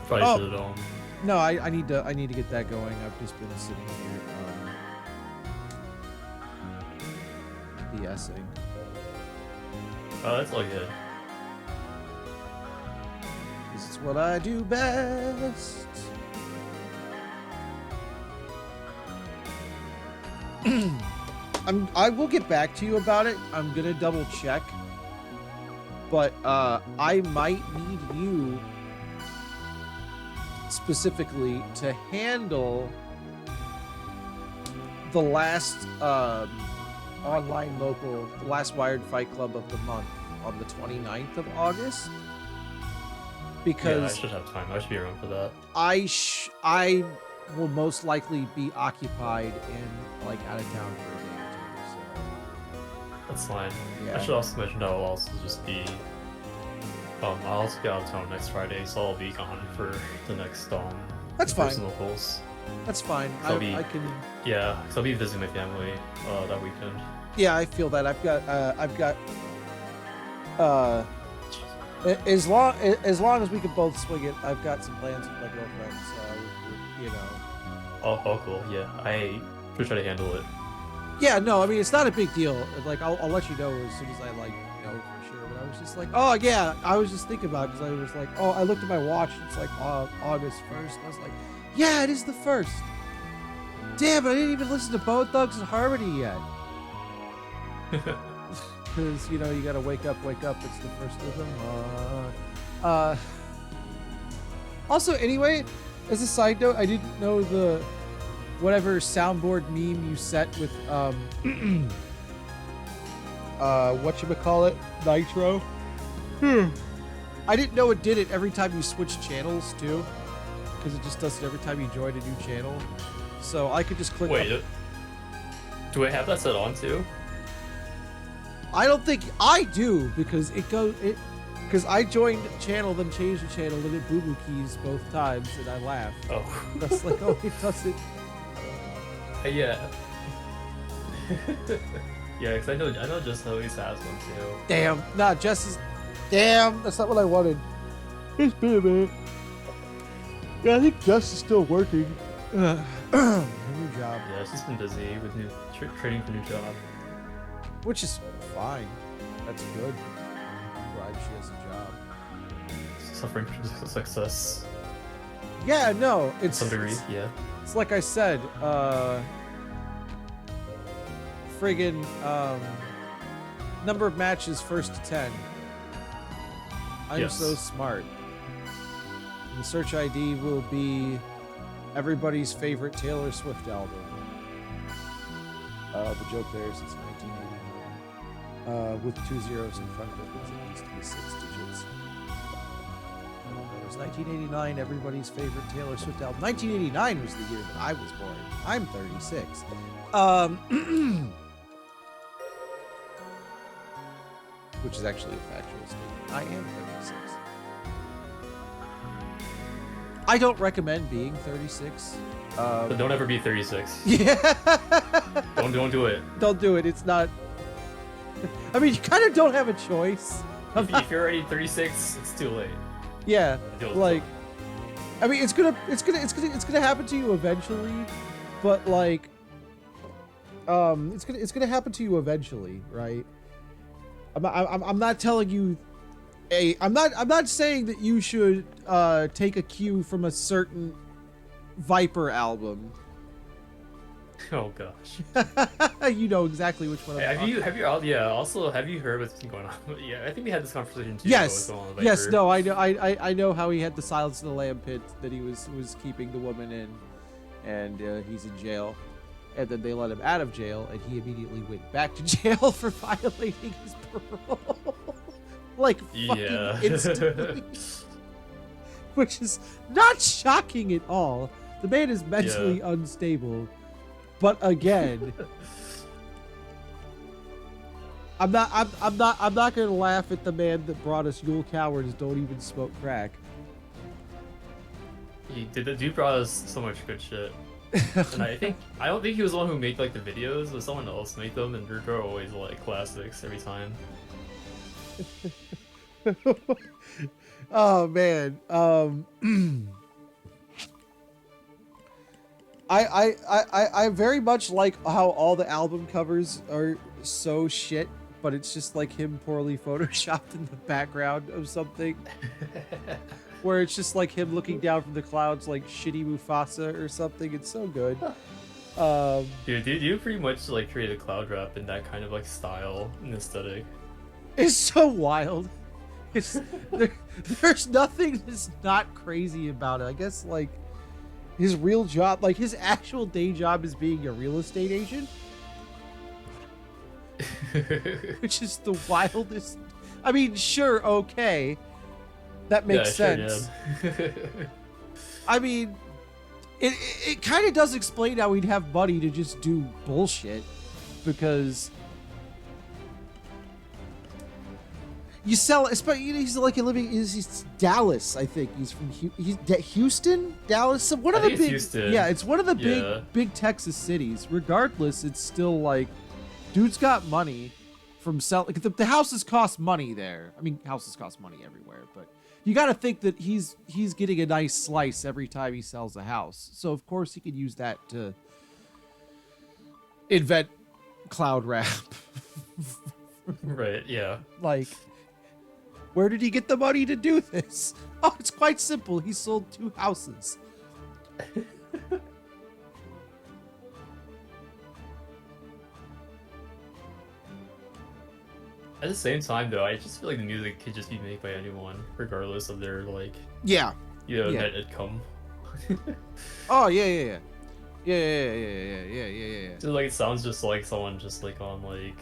Probably Oh. should have. No, I need to get that going. I've just been sitting here BSing. Oh, that's all good. This is what I do best. I will get back to you about it. I'm gonna double check. But I might need you specifically to handle the last online local, the last Wired Fight Club of the month on the 29th of August. Because yeah, I should have time. I should be around for that. I will most likely be occupied in like out of town for a day or two. So That's fine. yeah. I should also mention that I'll also just be. I'll also be out of town next Friday, so I'll be gone for the next That's fine. locals. That's fine. So I can. Yeah, because I'll be visiting my family that weekend. Yeah, I feel that. I've got as long as we can both swing it, I've got some plans with my girlfriend, so you know. Oh, cool. Yeah, I should try to handle it. Yeah, no, I mean it's not a big deal. Like I'll let you know as soon as I like know for sure. But I was just like, oh yeah, I was just thinking about it because I was like, oh, I looked at my watch. It's like August 1st. I was like, yeah, it is the 1st. Damn, I didn't even listen to Bone Thugs and Harmony yet. Because you know you gotta wake up. It's the 1st of the month. Also, anyway, as a side note, I didn't know the whatever soundboard meme you set with whatchamacallit, Nitro. I didn't know it did it every time you switch channels too, because it just does it every time you join a new channel. So I could just click. Wait, do I have that set on too? I don't think I do because because I joined channel then changed the channel and it boo-boo keys both times and I laughed. Oh. That's like, oh, it does it. Yeah. Yeah, because I know Just always has one too. Damn, nah, Jess is. Damn, that's not what I wanted. It's been a minute. Yeah, I think Jess is still working. New job. Yeah, she's been busy with training for new job. Which is fine. That's good. I'm glad she has a job. Suffering from success. Yeah, no, it's To some degree, yeah. It's like I said, friggin' number of matches 1st to 10. I'm Yes. so smart. And the search ID will be everybody's favorite Taylor Swift album. The joke there is it's 1989. With 2 zeros in front of it, which it needs to be 6 digits. It was 1989, everybody's favorite Taylor Swift album. 1989 was the year that I was born. I'm 36. Which is actually a factual statement. I am 36. I don't recommend being 36. But don't ever be 36. Yeah. Don't do it. Don't do it. It's not. I mean, you kind of don't have a choice. If you're already 36, it's too late. Yeah, Deal with like, I mean, it's gonna happen to you eventually, but like, it's gonna happen to you eventually, right? I'm not telling you, I'm not saying that you should take a cue from a certain Viper album. Oh gosh. You know exactly which one. Have you also have you heard what's been going on? Yeah, I think we had this conversation too. Yes. What's going on with Yes. Viper. No. I know how he had the Silence of the Lamb pit that he was keeping the woman in, and he's in jail, and then they let him out of jail, and he immediately went back to jail for violating his parole, like fucking instantly, which is not shocking at all. The man is mentally unstable. But again, I'm not gonna laugh at the man that brought us Yule Cowards Don't Even Smoke Crack. The dude brought us so much good shit. And I don't think he was the one who made like the videos, but someone else made them, and they're always like classics every time. Oh man. I very much like how all the album covers are so shit, but it's just like him poorly photoshopped in the background of something, where it's just like him looking down from the clouds like shitty Mufasa or something. It's so good. Dude, you pretty much like create a cloud rap in that kind of like style and aesthetic. It's so wild. It's there's nothing that's not crazy about it. I guess like his real job, like his actual day job is being a real estate agent, which is the wildest. I mean, sure, okay, that makes sense. Sure, yeah. I mean, it kind of does explain how he'd have money to just do bullshit, because you sell, especially he's like living he's Dallas, I think he's from Houston, Dallas, so one of the big Houston. Yeah, it's one of the big Texas cities. Regardless, it's still like, dude's got money from selling. The houses cost money there. I mean, houses cost money everywhere, but you got to think that he's getting a nice slice every time he sells a house. So of course he could use that to invent cloud rap. Right, yeah. Like, where did he get the money to do this? Oh, it's quite simple. He sold 2 houses. At the same time, though, I just feel like the music could just be made by anyone, regardless of their like, Yeah. net income. Oh yeah. Yeah. So like, it sounds just like someone just like on like,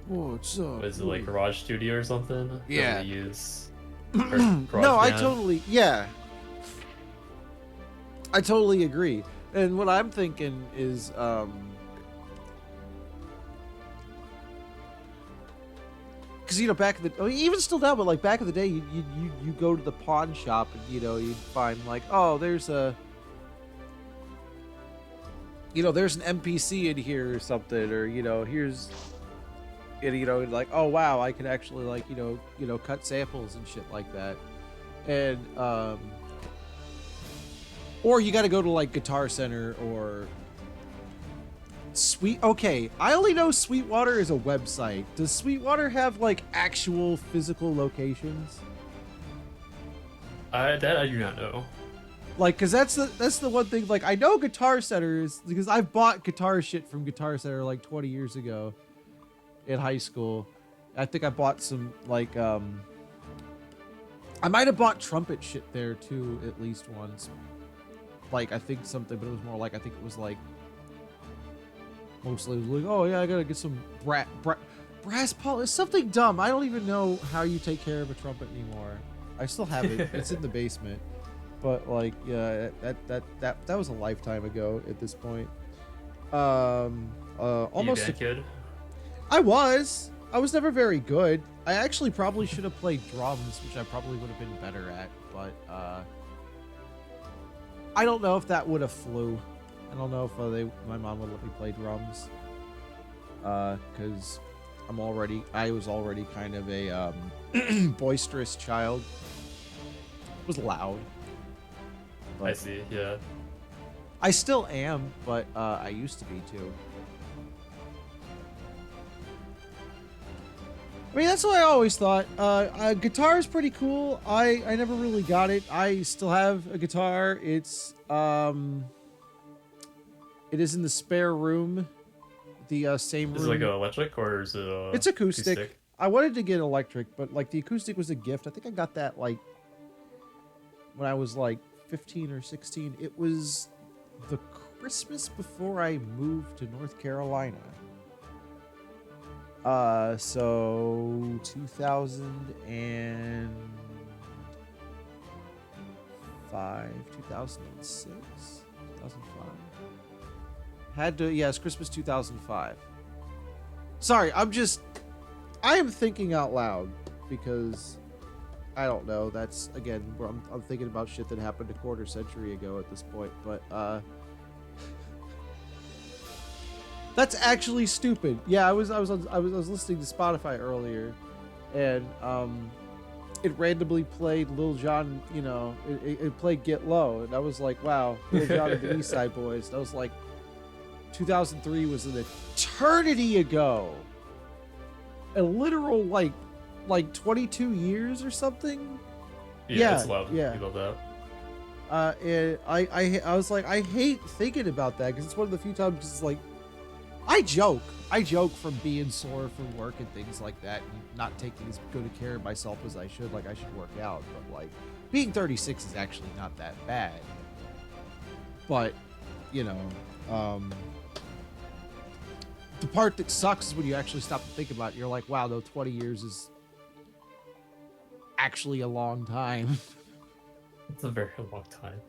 What's up? what is it, like Garage Studio or something? Yeah. That they use. No, I totally, yeah. I totally agree. And what I'm thinking is, because back in the, even still now, but like back in the day, you go to the pawn shop and you'd find like, oh, there's a, there's an NPC in here or something, or here's, and like, oh wow, I can actually like cut samples and shit like that, and or you got to go to like Guitar Center or Okay, I only know Sweetwater is a website. Does Sweetwater have like actual physical locations? That I do not know. Like, cause that's the one thing. Like, I know Guitar Center is, because I've bought guitar shit from Guitar Center like 20 years ago in high school. I think I bought some like I might have bought trumpet shit there too at least once. Like, I think something, but it was more like, I think it was like, mostly it was like, oh yeah, I gotta get some brass polish, something dumb. I don't even know how you take care of a trumpet anymore. I still have it. It's in the basement. But like, yeah, that was a lifetime ago at this point. Almost You kid. I was never very good. I actually probably should have played drums, which I probably would have been better at, but I don't know if that would have flew. I don't know if my mom would let me play drums, because I was already kind of a boisterous child. It was loud. But I see, yeah. I still am, but I used to be too. I mean, that's what I always thought. Guitar is pretty cool. I never really got it. I still have a guitar. It is in the spare room. The same room. Is it like an electric or is it It's acoustic. I wanted to get electric, but like the acoustic was a gift. I think I got that like when I was like 15 or 16. It was the Christmas before I moved to North Carolina. So 2005, 2006, 2005. Had to, yes, Christmas 2005. Sorry, I am thinking out loud because I don't know. That's again where I'm thinking about shit that happened a quarter century ago at this point, but that's actually stupid. Yeah, I was listening to Spotify earlier, and it randomly played Lil Jon, you know, it played Get Low, and I was like, wow, Lil Jon and the East Side Boys. And I was like, 2003 was an eternity ago. A literal like 22 years or something. Yeah, it's wild. Yeah. About that. And I was like, I hate thinking about that because it's one of the few times it's like, I joke from being sore from work and things like that, and not taking as good a care of myself as I should. Like I should work out, but like being 36 is actually not that bad. But you know, the part that sucks is when you actually stop to think about it. You're like, wow, though 20 years is actually a long time. It's a very long time.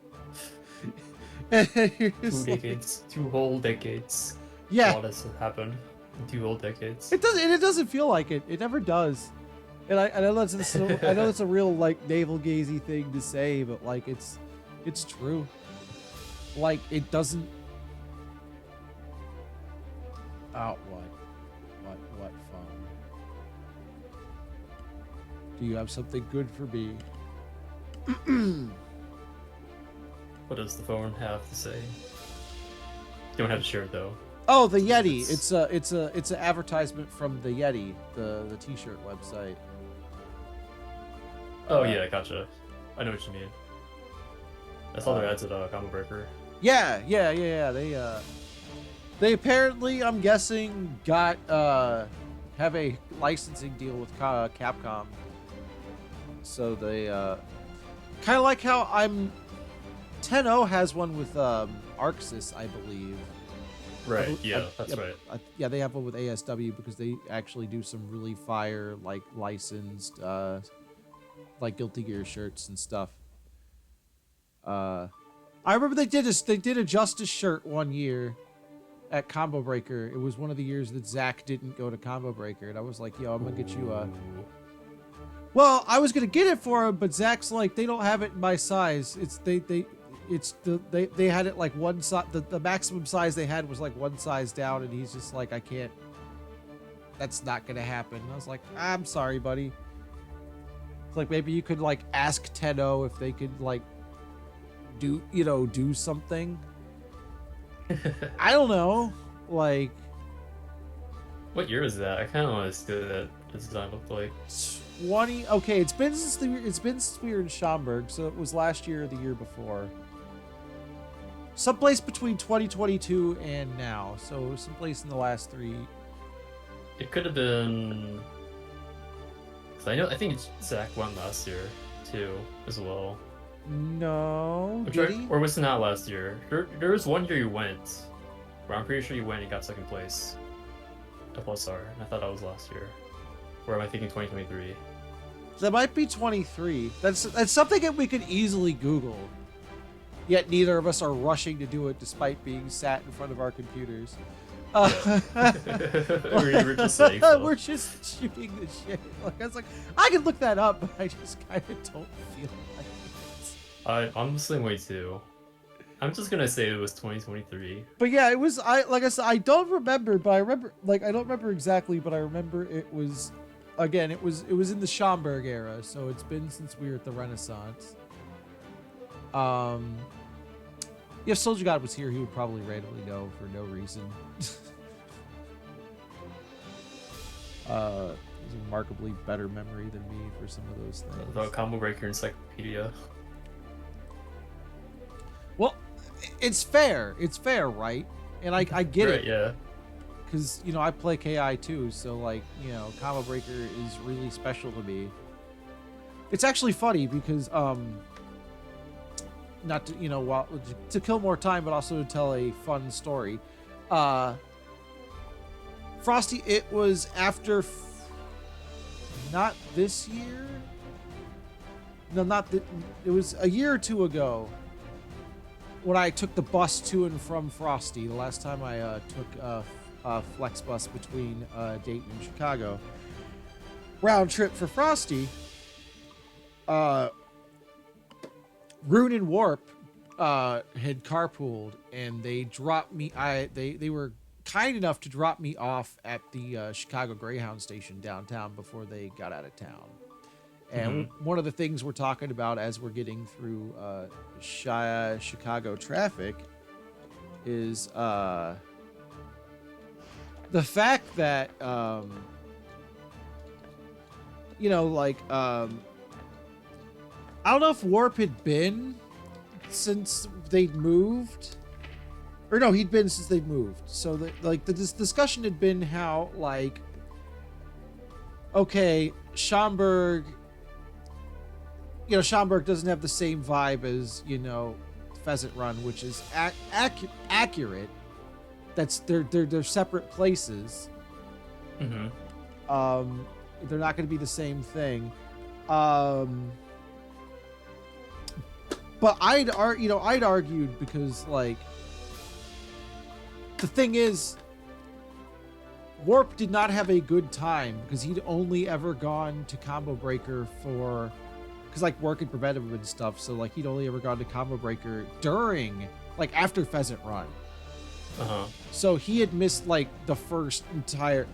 Two 2 decades, 2 whole decades. Yeah, A lot has happened in 2 whole decades. it doesn't. And it doesn't feel like it. It never does. And I know I know it's a real like navel gazy thing to say, but like it's true. Like it doesn't. Oh, what fun. Do you have something good for me? What does the phone have to say? You don't have to share it though. Oh, the Yeti. It's an advertisement from the Yeti, the t-shirt website. Oh yeah, gotcha. I know what you mean. I saw their ads at Combo Breaker. Yeah. They apparently, I'm guessing, got have a licensing deal with Capcom. So they kind of like how 10-0 has one with Arxis, I believe. Right. Yeah, that's right. Yeah, they have one with ASW because they actually do some really fire like licensed like Guilty Gear shirts and stuff. I remember they did a Justice shirt one year at Combo Breaker. It was one of the years that Zach didn't go to Combo Breaker, and I was like, "Yo, I'm gonna get you a." Well, I was gonna get it for him, but Zach's like, they don't have it in my size. They had it like one size. The maximum size they had was like one size down, and he's just like, I can't. That's not gonna happen. And I was like, I'm sorry, buddy. It's like maybe you could like ask 10-0 if they could like do something. I don't know, like. What year is that? I kind of want to see what that design looked like. 20. Okay, it's been since we were in Schaumburg, so it was last year or the year before. Someplace between 2022 and now, so someplace in the last 3. It could have been. Cause I think Zach won last year too, as well. No, did he? Or was it not last year? There was one year you went, where I'm pretty sure you went and got second place at Plus R, and I thought that was last year. Or am I thinking 2023? That might be 23. That's something that we could easily Google. Yet neither of us are rushing to do it, despite being sat in front of our computers. We're just saying so. We're just shooting the shit. Like I was like, I can look that up, but I just kind of don't feel like it. I'm the same way too. I'm just gonna say it was 2023. But yeah, it was. Like I said, I don't remember, but I remember. Like I don't remember exactly, but I remember it was. Again, it was in the Schaumburg era, so it's been since we were at the Renaissance. If Soldier God was here, he would probably randomly know for no reason. He's a remarkably better memory than me for some of those things. The Combo Breaker Encyclopedia. Well, it's fair. It's fair, right? And I get Right, it. yeah. Because, I play KI too, so, like, Combo Breaker is really special to me. It's actually funny because, not to, to kill more time, but also to tell a fun story. Frosty, it was after, not this year? No, it was a year or two ago when I took the bus to and from Frosty. The last time I took Flex bus between Dayton and Chicago. Round trip for Frosty. Rune and Warp had carpooled, and they dropped me. They were kind enough to drop me off at the Chicago Greyhound station downtown before they got out of town. And one of the things we're talking about as we're getting through Chicago traffic is the fact that you know, like I don't know if Warp had been since they'd moved, or no, he'd been since they'd moved. So this discussion had been how, like, okay, Schaumburg, you know, Schaumburg doesn't have the same vibe as, you know, Pheasant Run, which is accurate. That's they're separate places. Mm-hmm. They're not going to be the same thing. But I'd argued, because, like, the thing is, Warp did not have a good time because he'd only ever gone to Combo Breaker for, because, like, work and preventative and stuff. So, like, he'd only ever gone to Combo Breaker during, like, after Pheasant Run. So he had missed, like, the first entire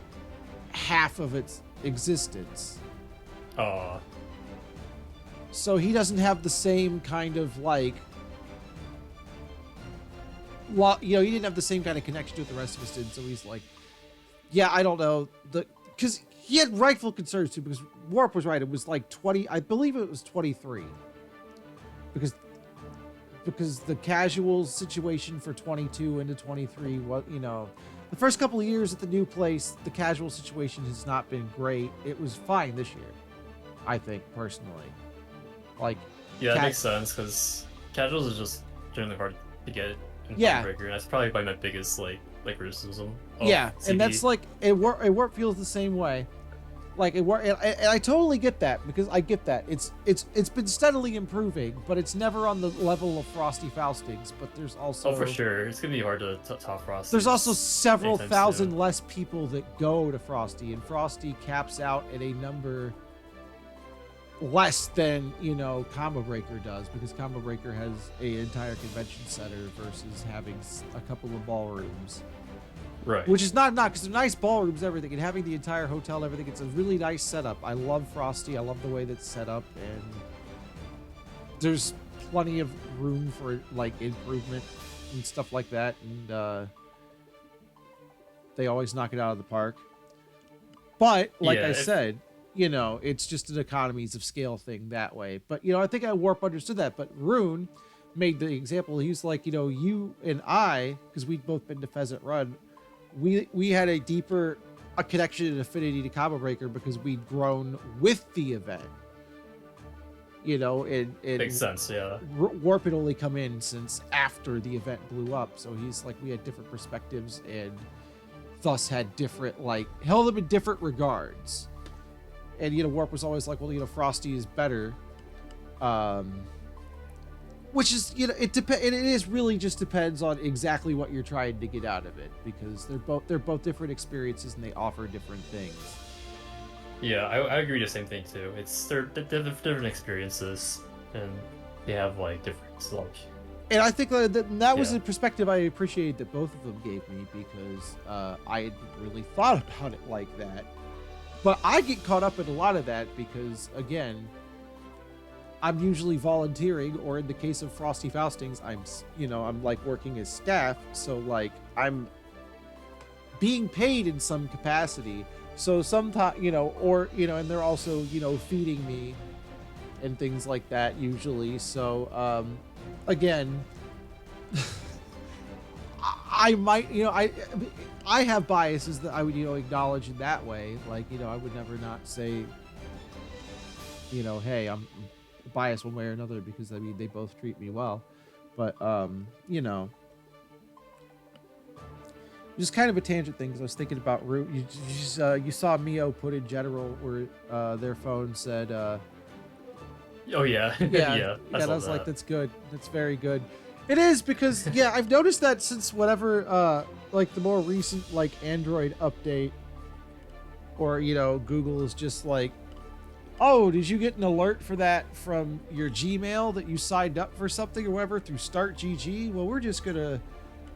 half of its existence. So he doesn't have the same kind of, like, you know, he didn't have the same kind of connection to it the rest of us did. So he's like, yeah, I don't know, because he had rightful concerns too, because Warp was right. It was like 20, I believe it was 23, because the casual situation for 22 into 23 was, you know, the first couple of years at the new place, the casual situation has not been great. It was fine this year, I think, personally. Like, yeah, that makes sense, because casuals is just generally hard to get in yeah, Breaker, and that's probably my biggest like criticism. Yeah, CD. and that's like Warp feels the same way. Like and I totally get that, because I get that it's been steadily improving, but it's never on the level of Frosty Faustings. But there's also, for sure, it's gonna be hard to top Frosty. There's also several thousand less people that go to Frosty, and Frosty caps out at a number less than, you know, Combo Breaker does, because Combo Breaker has an entire convention center versus having a couple of ballrooms. Right. Which is not because they're nice ballrooms, everything, and having the entire hotel, everything. It's a really nice setup. I love Frosty. I love the way that's set up, and there's plenty of room for, like, improvement and stuff like that. And they always knock it out of the park. But like I said, you know, it's just an economies of scale thing that way. But, you know, I think Warp understood that. But Rune made the example. He's like, you know, you and I, because we'd both been to Pheasant Run, we had a deeper connection and affinity to Combo Breaker because we'd grown with the event. You know, and makes sense, yeah. Warp had only come in since after the event blew up, so he's like, we had different perspectives and thus had different, like, held them in different regards. And, you know, Warp was always like, well, you know, Frosty is better. Which is, you know, it is really just depends on exactly what you're trying to get out of it, because they're both different experiences and they offer different things. Yeah, I agree the same thing too. They're different experiences, and they have, like, different, like. And I think that was a perspective I appreciate that both of them gave me, because I hadn't really thought about it like that. But I get caught up in a lot of that because, again, I'm usually volunteering, or in the case of Frosty Faustings, I'm like working as staff, so, like, I'm being paid in some capacity. So sometimes, you know, or, you know, and they're also, you know, feeding me and things like that usually. So, again, I might, you know, I have biases that I would, you know, acknowledge in that way. Like, you know, I would never not say, you know, hey, I'm biased one way or another, because, I mean, they both treat me well. But, you know, just kind of a tangent thing, because I was thinking about Root. You saw Mio put in general where their phone said, oh, yeah. Yeah, I was like, that's good. That's very good. It is, because, yeah, I've noticed that since whatever, like, the more recent, like, Android update, or, you know, Google is just like, oh, did you get an alert for that from your Gmail that you signed up for something or whatever through Start GG? Well, we're just going to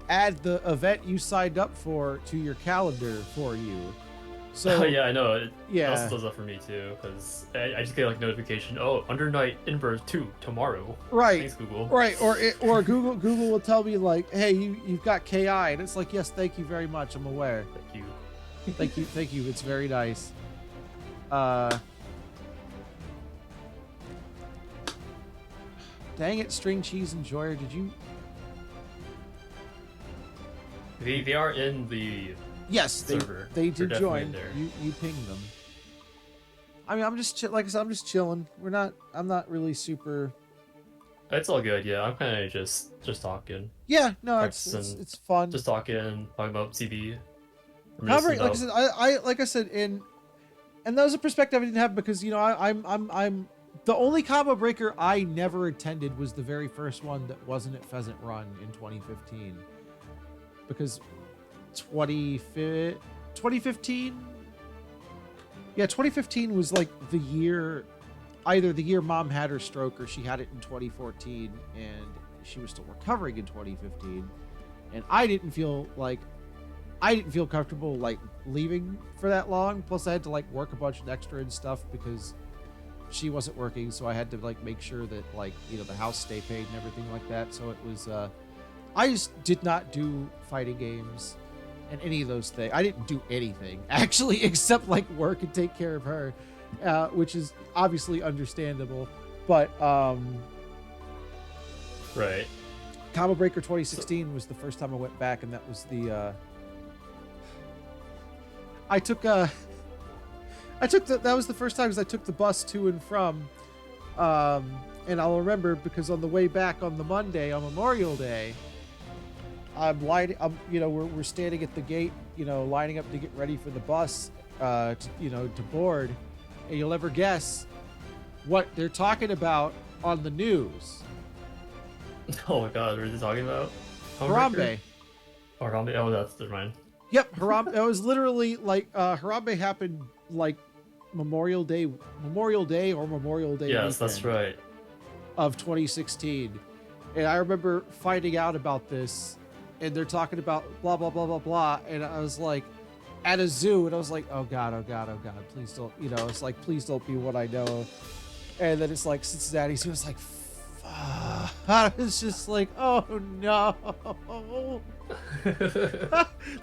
add the event you signed up for to your calendar for you. So Oh yeah, I know. It also yeah, does that for me too, because I just get like notification. Oh, Under Night Inverse 2 tomorrow. right, Thanks, Google. right, or Google will tell me like, hey, you've got KI, and it's like, yes, thank you very much, I'm aware. Thank you. Thank you. It's very nice. Uh, dang it, String Cheese Enjoyer, did you? They are in the Yes, server. they They're did definitely join. there. You pinged them. I mean, I'm just like I said, I'm just chilling. I'm not really super. It's all good. Yeah, I'm kind of just talking, Yeah, no, practicing, it's fun. just talking about CB. However, Reminiscing like I about. said, I like I said, and that was a perspective I didn't have because I'm the only combo breaker I never attended was the very first one that wasn't at Pheasant Run in 2015 because 2015, yeah, 2015 was like the year, either the year mom had her stroke or she had it in 2014 and she was still recovering in 2015, and I didn't feel comfortable like leaving for that long. Plus, I had to like work a bunch of extra and stuff because she wasn't working, so I had to like make sure that like the house stay paid and everything like that. So it was I just did not do fighting games and any of those things. I didn't do anything actually except like work and take care of her, which is obviously understandable. But Right. Combo Breaker 2016 was the first time I went back, and that was the that was the first time because I took the bus to and from, and I'll remember because on the way back on the Monday on Memorial Day, we're standing at the gate, lining up to get ready for the bus, to board, and you'll never guess what they're talking about on the news. Oh my God, what are they talking about? Harambe. Oh, Harambe. Oh, that's never mind. Yep, Harambe. It was literally like Harambe happened like Memorial Day or Memorial Day Yes, that's right. of 2016. And I remember finding out about this, and they're talking about blah blah blah blah blah, and I was like at a zoo, and I was like, oh god, please don't, it's like please don't be what I know. And then it's like Cincinnati Zoo. It's like, fuck. I was just like, oh no.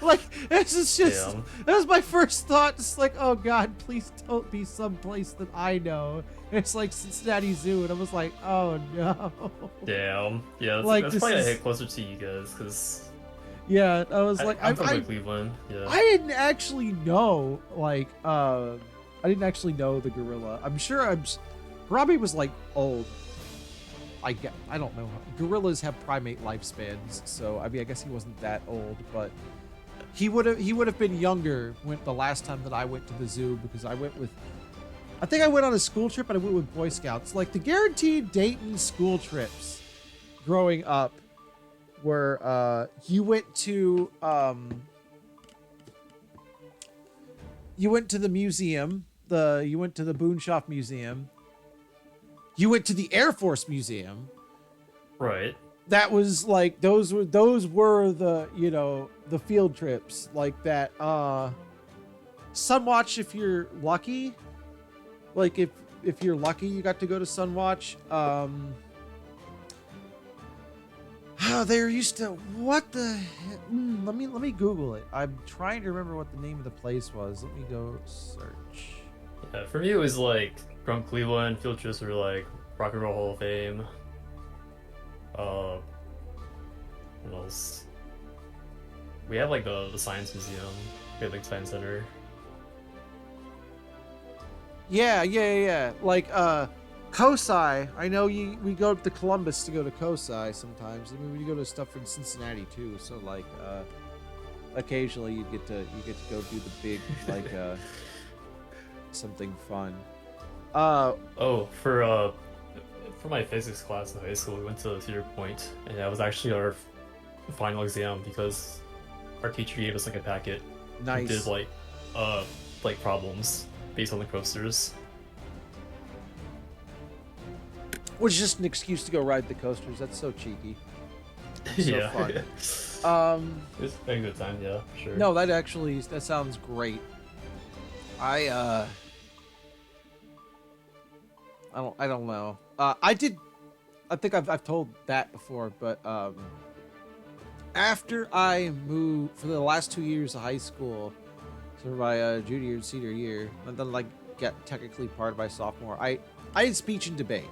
Like this is just that was my first thought. Just like, oh god, please don't be someplace that I know. And it's like Cincinnati Zoo, and I was like, oh no. Damn. Yeah, that's probably a hit closer to you guys, because yeah, I was like, I'm from Cleveland. Yeah. I didn't actually know I didn't know the gorilla. I'm sure Robbie was like old. I don't know. Gorillas have primate lifespans, so I mean, I guess he wasn't that old, but he would have been younger when the last time that I went to the zoo, because I think I went on a school trip and I went with Boy Scouts. Like the guaranteed Dayton school trips growing up were you went to the museum, you went to the Boonshoff Museum. You went to the Air Force Museum. Right. That was like those were the the field trips like that. Sunwatch, if you're lucky. Like if you're lucky, you got to go to Sunwatch. There used to what the let me Google it. I'm trying to remember what the name of the place was. Let me go search. Yeah, for me it was like from Cleveland. Field trips were like Rock and Roll Hall of Fame. What else? We have like the Science Museum, Great Lakes Science Center. Yeah. Like COSI. I know we go up to Columbus to go to COSI sometimes. I mean, we go to stuff in Cincinnati too. So like occasionally you get to go do the big like something fun. For my physics class in high school, we went to Cedar Point, and that was actually our final exam because our teacher gave us like a packet. Nice. We did like problems based on the coasters. Which is just an excuse to go ride the coasters. That's so cheeky. So Yeah. fun. It was a good time, yeah, for sure. No, that sounds great. I I don't know. I think I've told that before, but after I moved for the last 2 years of high school, so for my junior and senior year, and then like get technically part of my sophomore, I had speech and debate,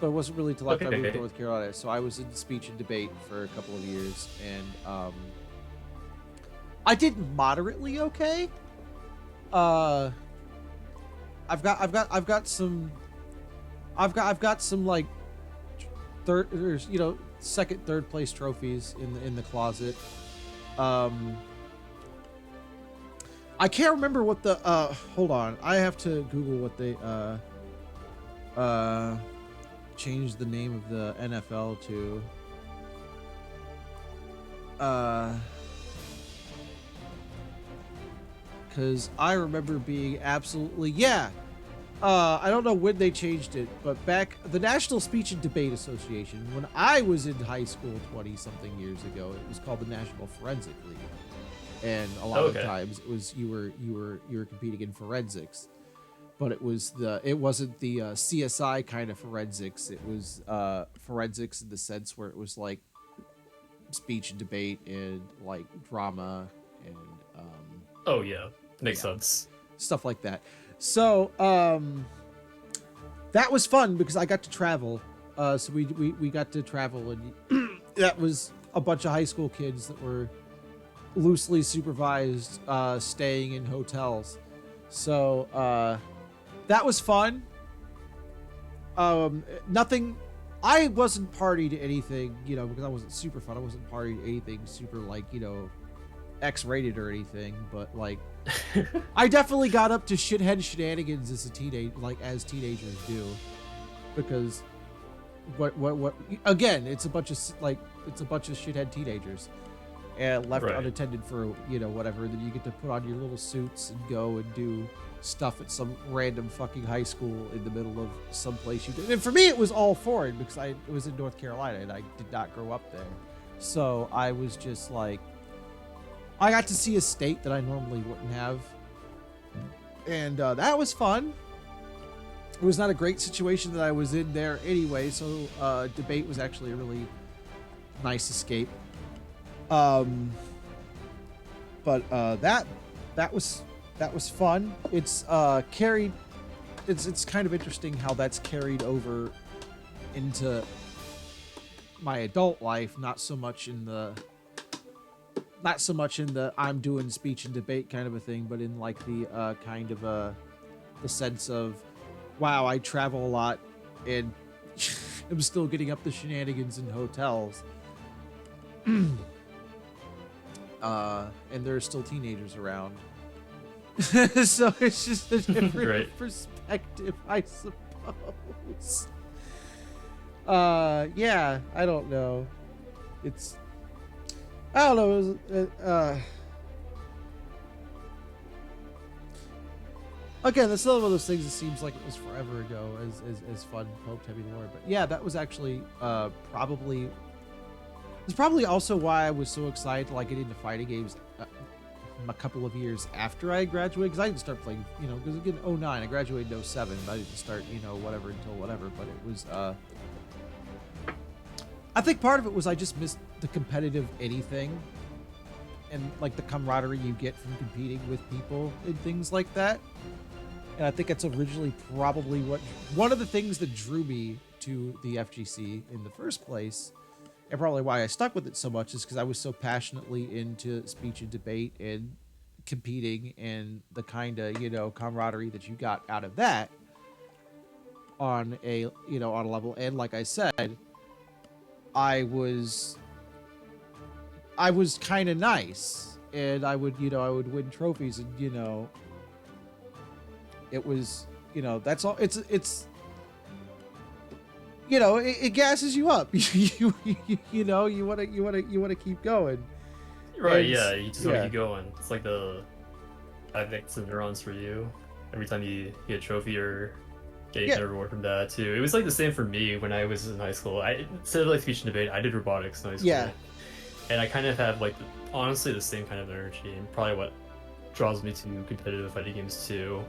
but it wasn't really till after I moved to Okay. North Carolina. So I was in speech and debate for a couple of years, and I did moderately okay. Uh, I've got some like third, or, second, third place trophies in the closet. Um, I can't remember what the hold on. I have to Google what they changed the name of the NFL to. Cause I remember being absolutely I don't know when they changed it, but back the National Speech and Debate Association, when I was in high school 20 something years ago, it was called the National Forensic League. And a lot of times it was you were competing in forensics, but it wasn't the CSI kind of forensics. It was forensics in the sense where it was like speech and debate and like drama and Oh yeah, makes sense. stuff like that. So that was fun because I got to travel. So we got to travel, and that was a bunch of high school kids that were loosely supervised, staying in hotels. So that was fun. Nothing. I wasn't party to anything, because I wasn't super fun. I wasn't party to anything super like, X-rated or anything, but like I definitely got up to shithead shenanigans as as teenagers do, because what again, it's a bunch of shithead teenagers and left unattended for whatever. Then you get to put on your little suits and go and do stuff at some random fucking high school in the middle of some place you did. And for me, it was all foreign because it was in North Carolina and I did not grow up there, so I was just like. I got to see a state that I normally wouldn't have, and that was fun. It was not a great situation that I was in there anyway, so debate was actually a really nice escape. But that was fun. It's carried. It's kind of interesting how that's carried over into my adult life. Not so much in the I'm doing speech and debate kind of a thing, but in like the kind of the sense of, wow, I travel a lot and I'm still getting up the shenanigans in hotels. And there are still teenagers around. So it's just a different perspective, I suppose. Yeah, I don't know. I don't know. It was, again, that's another one of those things that seems like it was forever ago, as fun poked heavy lore. But yeah, that was actually probably. It's probably also why I was so excited to like get into fighting games a couple of years after I graduated, because I didn't start playing, because again, 09, I graduated in 07, but I didn't start, whatever until whatever. But it was. I think part of it was I just missed the competitive anything and like the camaraderie you get from competing with people and things like that. And I think that's originally probably one of the things that drew me to the FGC in the first place, and probably why I stuck with it so much, is because I was so passionately into speech and debate and competing and the kind of camaraderie that you got out of that on a on a level. And like I said, I was kind of nice, and I would win trophies, and it was that's all. It's it gasses you up. you want to keep going. Right? Yeah, you just want to keep going. It's like I think it's the neurons for you. Every time you get a trophy or getting a reward from that too. It was like the same for me when I was in high school. Instead of like speech and debate, I did robotics in high school. Yeah. And I kind of have like honestly the same kind of energy, and probably what draws me to competitive fighting games too,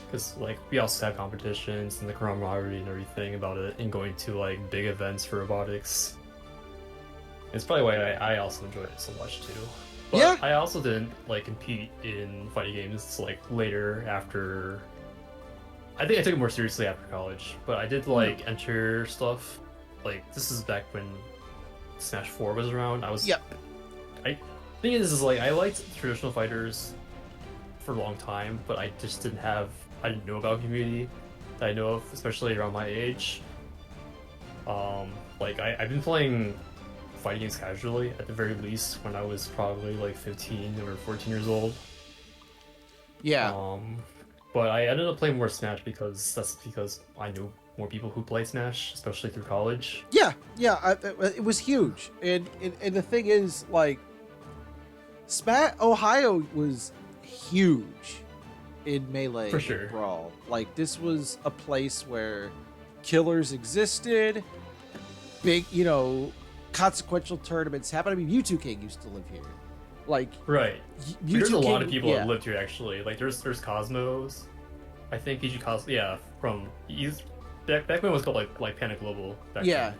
because like we also have competitions and the camaraderie and everything about it, and going to like big events for robotics. It's probably why I also enjoyed it so much too. But Yeah. I also didn't like compete in fighting games like later after. I think I took it more seriously after college, but I did like enter stuff. Like this is back when Smash 4 was around. Yep. I think this is like I liked traditional fighters for a long time, but I didn't know about community that I know of, especially around my age. Like I've been playing fighting games casually at the very least when I was probably like 15 or 14 years old. Yeah. But I ended up playing more Smash because I knew more people who play Smash, especially through college. Yeah. It was huge, and the thing is, like, Ohio was huge in Melee For sure. and Brawl. Like, this was a place where killers existed, big, consequential tournaments happened. I mean, Mewtwo King used to live here. Like, Right. Mewtwo There's a lot King- of people yeah. that lived here actually. Like there's Cosmos. I think PG Cosmos. Yeah, he's back when it was called like Panic Global. Back Yeah.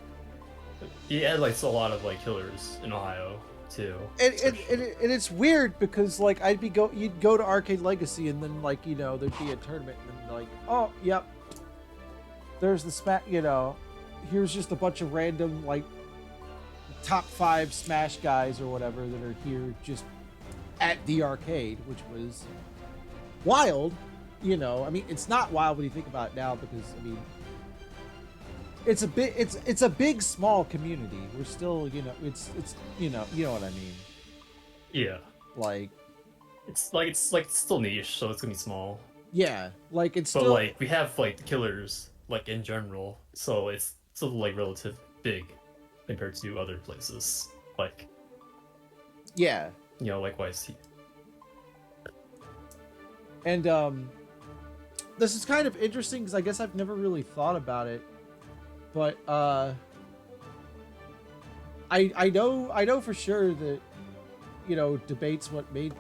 then. He had like a lot of like killers in Ohio too. And especially. it's weird because like you'd go to Arcade Legacy and then like there'd be a tournament and then like, oh yep, there's the here's just a bunch of random like top 5 Smash guys or whatever that are here just at the arcade, which was wild. I mean, it's not wild when you think about it now because I mean, it's a big small community. We're still it's you know what I mean. Yeah. Like It's still niche, so it's gonna be small. yeah, like it's But still like we have like the killers like in general, so it's still like relative big compared to other places. Like yeah. like YC. And this is kind of interesting because I guess I've never really thought about it, but I know for sure that debates what made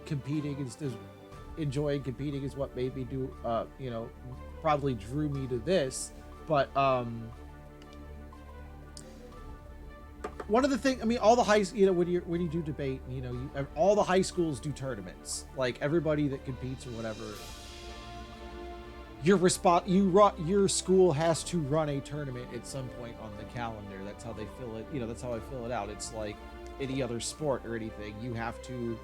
competing is enjoying competing is what made me do probably drew me to this, but one of the things, I mean, all the when you do debate, all the high schools do tournaments. Like everybody that competes or whatever, your school has to run a tournament at some point on the calendar. That's how they fill it. That's how I fill it out. It's like any other sport or anything. You have to,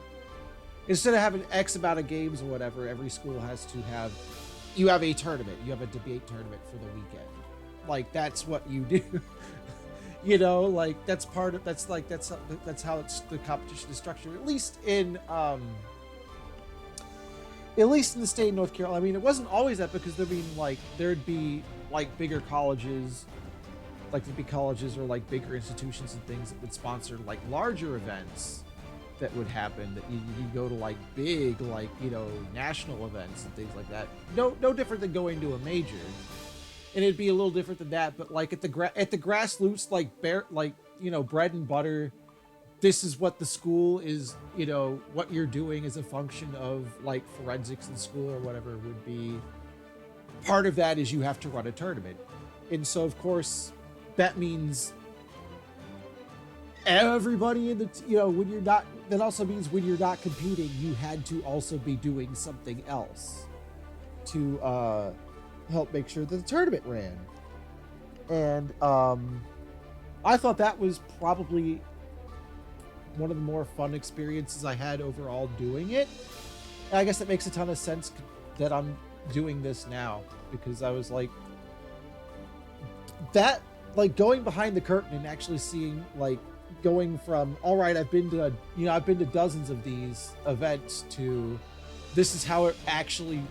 instead of having X amount of games or whatever, every school has to have. You have a tournament. You have a debate tournament for the weekend. Like that's what you do. Like that's part of that's how the competition is structured, at least in the state of North Carolina. I mean, it wasn't always that because there'd be like bigger colleges, like there'd be colleges or like bigger institutions and things that would sponsor like larger events that would happen, that you go to like big national events and things like that. No different than going to a major. And it'd be a little different than that, but like at the grassroots, bread and butter, this is what the school is, what you're doing as a function of like forensics in school or whatever would be. Part of that is you have to run a tournament. And so of course that means everybody in the, when you're not, that also means when you're not competing, you had to also be doing something else to, help make sure that the tournament ran. And I thought that was probably one of the more fun experiences I had overall doing it. And I guess it makes a ton of sense that I'm doing this now, because I was like that, like going behind the curtain and actually seeing, like going from, all right, I've been to dozens of these events to this is how it actually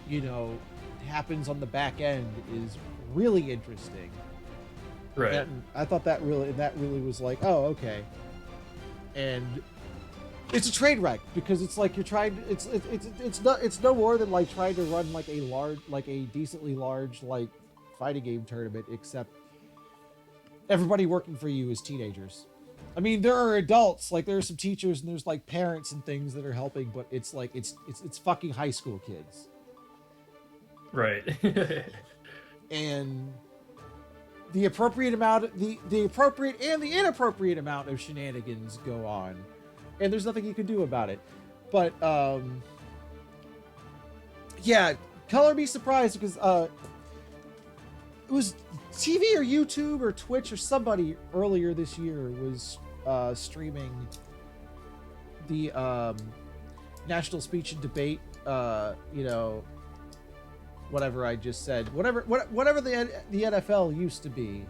happens on the back end is really interesting. Right. And I thought that really was like, oh, okay. And it's a train wreck because it's like you're trying to, it's no more than like trying to run like a decently large like fighting game tournament, except everybody working for you is teenagers. I mean, there are adults, like there are some teachers and there's like parents and things that are helping, but it's like it's fucking high school kids. Right. And the appropriate amount, the appropriate and the inappropriate amount of shenanigans go on, and there's nothing you can do about it. But yeah, color me surprised because it was TV or YouTube or Twitch or somebody earlier this year was streaming the national speech and debate. You know, whatever I just said, whatever the NFL used to be.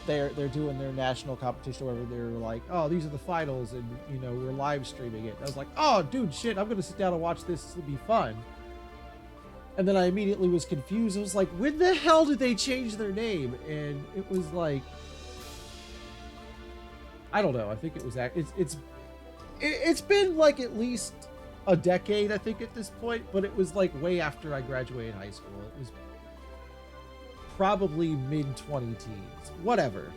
They're doing their national competition, whatever. They're like, oh, these are the finals, and you know we're live streaming it. And I was like, oh, dude, shit, I'm gonna sit down and watch this. This will be fun. And then I immediately was confused. I was like, when the hell did they change their name? And it was like, I don't know. I think it was it's been like at least a decade, I think, at this point. But it was like way after I graduated high school. It was probably mid-20 teens. Whatever.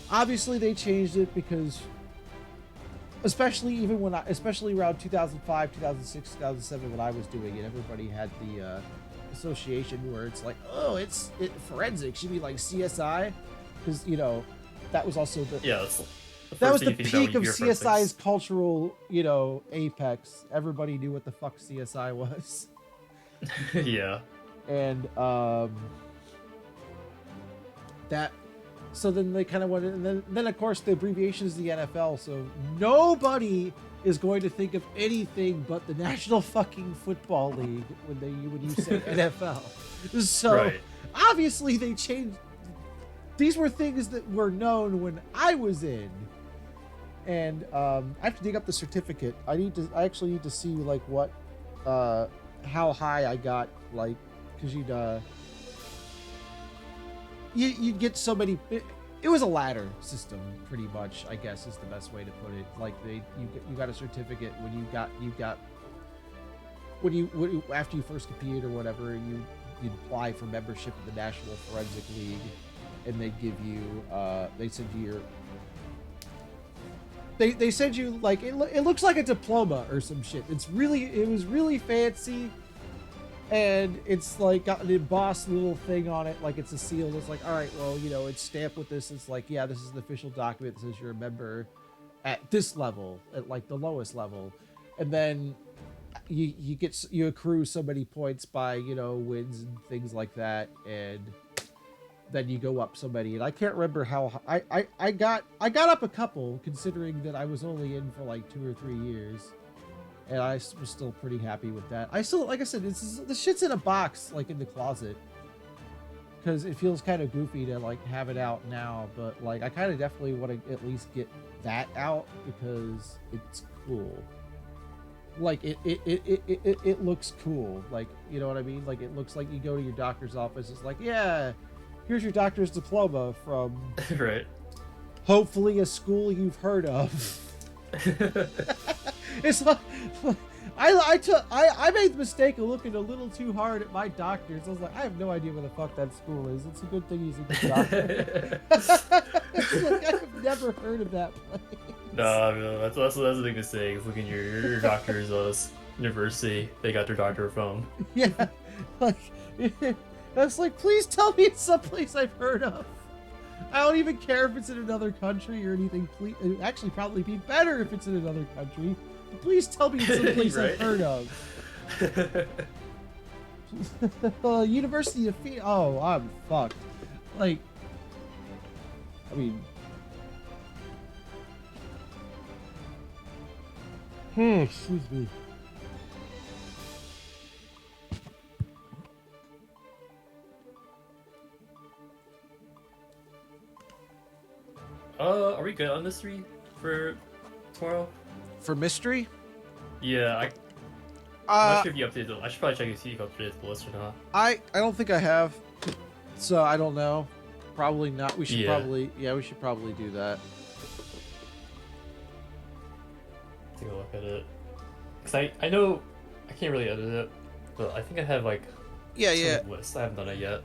Obviously, they changed it because, especially around 2005, 2006, 2007, when I was doing it, everybody had the association where it's like, oh, forensics. You mean like CSI? Because, you know, that was also the that was the peak of CSI's cultural, you know, apex. Everybody knew what the fuck CSI was. Yeah. And that, so then they kind of went, and then of course the abbreviation is the NFL. So nobody is going to think of anything but the National fucking Football League when you say NFL. So right. Obviously they changed. These were things that were known when I was in. And I have to dig up the certificate. I actually need to see like what, how high I got, like, because you'd get so many. It was a ladder system, pretty much. I guess is the best way to put it. Like you got a certificate when you after you first competed or whatever, you'd apply for membership in the National Forensic League, and they'd give you they send you your. They send you like it looks like a diploma or some shit. It was really fancy, and it's like got an embossed little thing on it, like it's a seal. It's like, all right, well, you know, it's stamped with this. It's like, yeah, this is an official document that says you're a member at this level, at like the lowest level, and then you accrue so many points by, you know, wins and things like that, and then you go up so many. And I can't remember how I got up a couple, considering that I was only in for like 2 or 3 years, and I was still pretty happy with that. I still, like I said, the shit's in a box, like in the closet, because it feels kind of goofy to like have it out now, but like I kind of definitely want to at least get that out because it's cool. Like it looks cool, like, you know what I mean? Like it looks like you go to your doctor's office, it's like, yeah, here's your doctor's diploma from right, hopefully a school you've heard of. It's like I made the mistake of looking a little too hard at my doctors. I was like, I have no idea where the fuck that school is. It's a good thing he's a good doctor. Like, I've never heard of that place. No, I mean, that's the big mistake. Is looking at your doctor's university they got their doctor from. Yeah, like that's like, please tell me it's someplace I've heard of. I don't even care if it's in another country or anything. Please, it would actually probably be better if it's in another country. But please tell me it's someplace right? I've heard of. University of Phoenix. Oh, I'm fucked. Like, I mean, excuse me. Are we good on this 3 for tomorrow? For mystery? Yeah, I'm not sure if you updated it. I should probably check and see if you updated the list or not. I don't think I have, so I don't know. Probably not. We should Yeah. we should probably do that. Take a look at it. Cause I know I can't really edit it, but I think I have like Yeah. list. I haven't done it yet.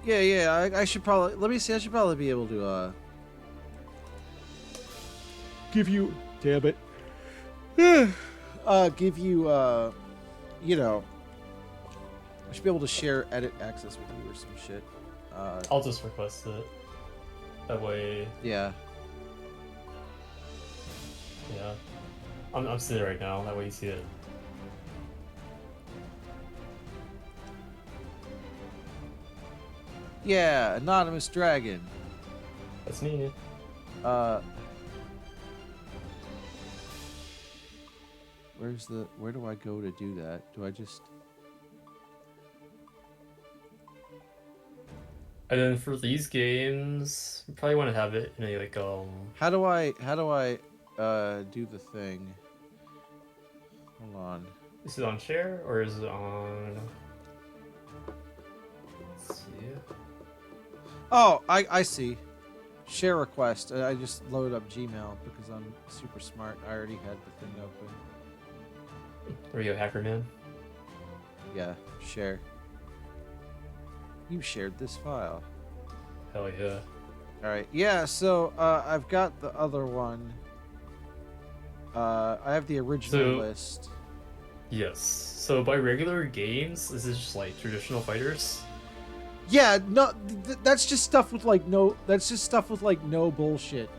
Yeah. I should probably let me see. I should probably be able to give you. Damn it. Give you you know. I should be able to share edit access with you or some shit. I'll just request it. That way. Yeah. Yeah. I'm seeing it right now. That way you see it. Yeah, anonymous dragon. That's me. Where do I go to do that? Do I just And then for these games, you probably want to have it in a like How do I do the thing? Hold on. Is it on share or is it on? Let's see. Oh, I see. Share request. I just loaded up Gmail because I'm super smart. I already had the thing open. There you go, hacker man. Yeah, share. You shared this file. Hell yeah. All right. Yeah. So I've got the other one. I have the original list. Yes. So by regular games, this is just like traditional fighters. Yeah. No, that's just stuff with like no. That's just stuff with like no bullshit.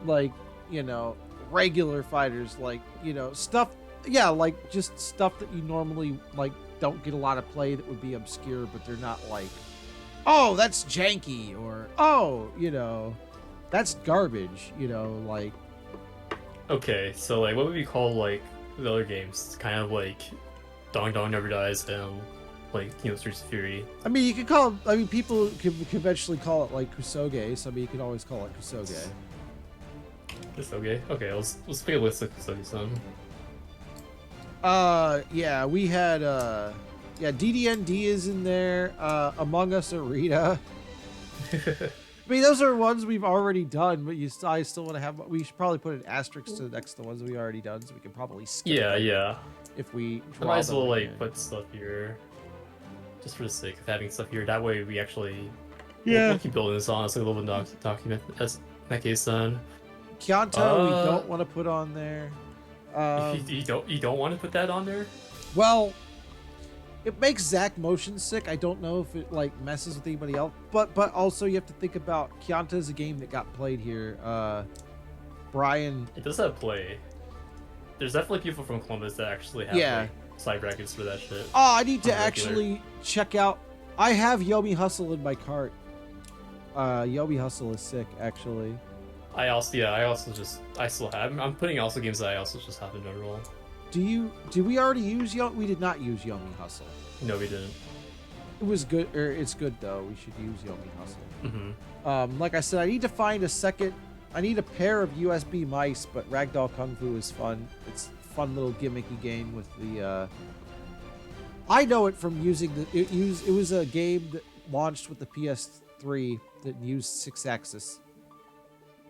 Like, you know, regular fighters. Like, you know, stuff. Yeah, like just stuff that you normally like don't get a lot of play that would be obscure, but they're not like, oh, that's janky, or oh, you know, that's garbage, you know, like. Okay, so like what would we call like the other games? It's kind of like Dong Dong Never Dies and like, you know, Streets of Fury. I mean, you could call. I mean, people could conventionally call it like Kusoge, so I mean, you could always call it Kusoge. Kusoge? Okay, let's pick a list of Kusoge then. Yeah, we had yeah, DDND is in there. Among Us Arena. I mean, those are ones we've already done, but I still want to have. We should probably put an asterisk to next to the ones we already done, so we can probably skip. Yeah. If we might as well like put stuff here, just for the sake of having stuff here. That way, we actually we'll keep building this on. It's like a little bit document. That's in that case then. Kyanto, we don't want to put on there. You don't want to put that on there? Well, it makes Zach motion sick. I don't know if it like messes with anybody else, but also you have to think about Kyanto is a game that got played here. Brian, it does have play. There's definitely people from Columbus that actually have like, side brackets for that shit. Oh, I need to actually check out. I have Yomi Hustle in my cart. Yomi Hustle is sick, actually. I still have. I'm putting also games that I also just have in general. Did we already use We did not use Yomi Hustle. No, we didn't. It was good, or it's good though. We should use Yomi Hustle. Mm-hmm. Like I said, I need to find a second. I need a pair of USB mice, but Ragdoll Kung Fu is fun. It's a fun little gimmicky game with the. I know it from using It was a game that launched with the PS3 that used 6-axis.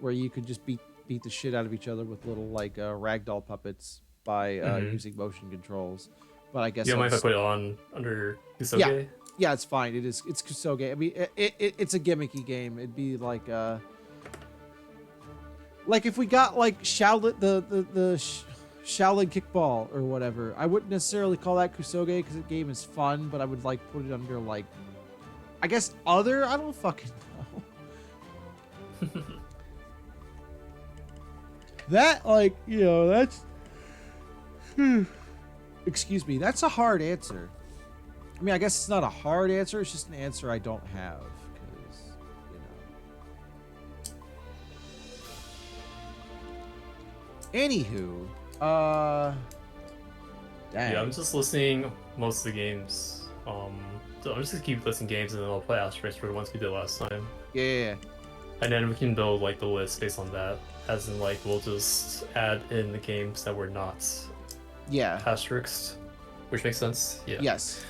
Where you could just beat the shit out of each other with little like ragdoll puppets by using motion controls. But I guess you don't mind if I put it on under Kusoge? Yeah, it's fine. It's Kusoge. I mean, it's a gimmicky game. It'd be like if we got like Shaolin the Shaolin Kickball or whatever. I wouldn't necessarily call that Kusoge because the game is fun, but I would like put it under like, I guess other. I don't fucking know. That, like, you know, that's... Excuse me. That's a hard answer. I mean, I guess it's not a hard answer. It's just an answer I don't have. Because, you know... Anywho, dang. Yeah, I'm just listing most of the games. So I'm just gonna keep listing games and then I'll play asterisks for the ones we did last time. Yeah. And then we can build, like, the list based on that. As in, like, we'll just add in the games that were not asterisks. Which makes sense? Yeah. Yes.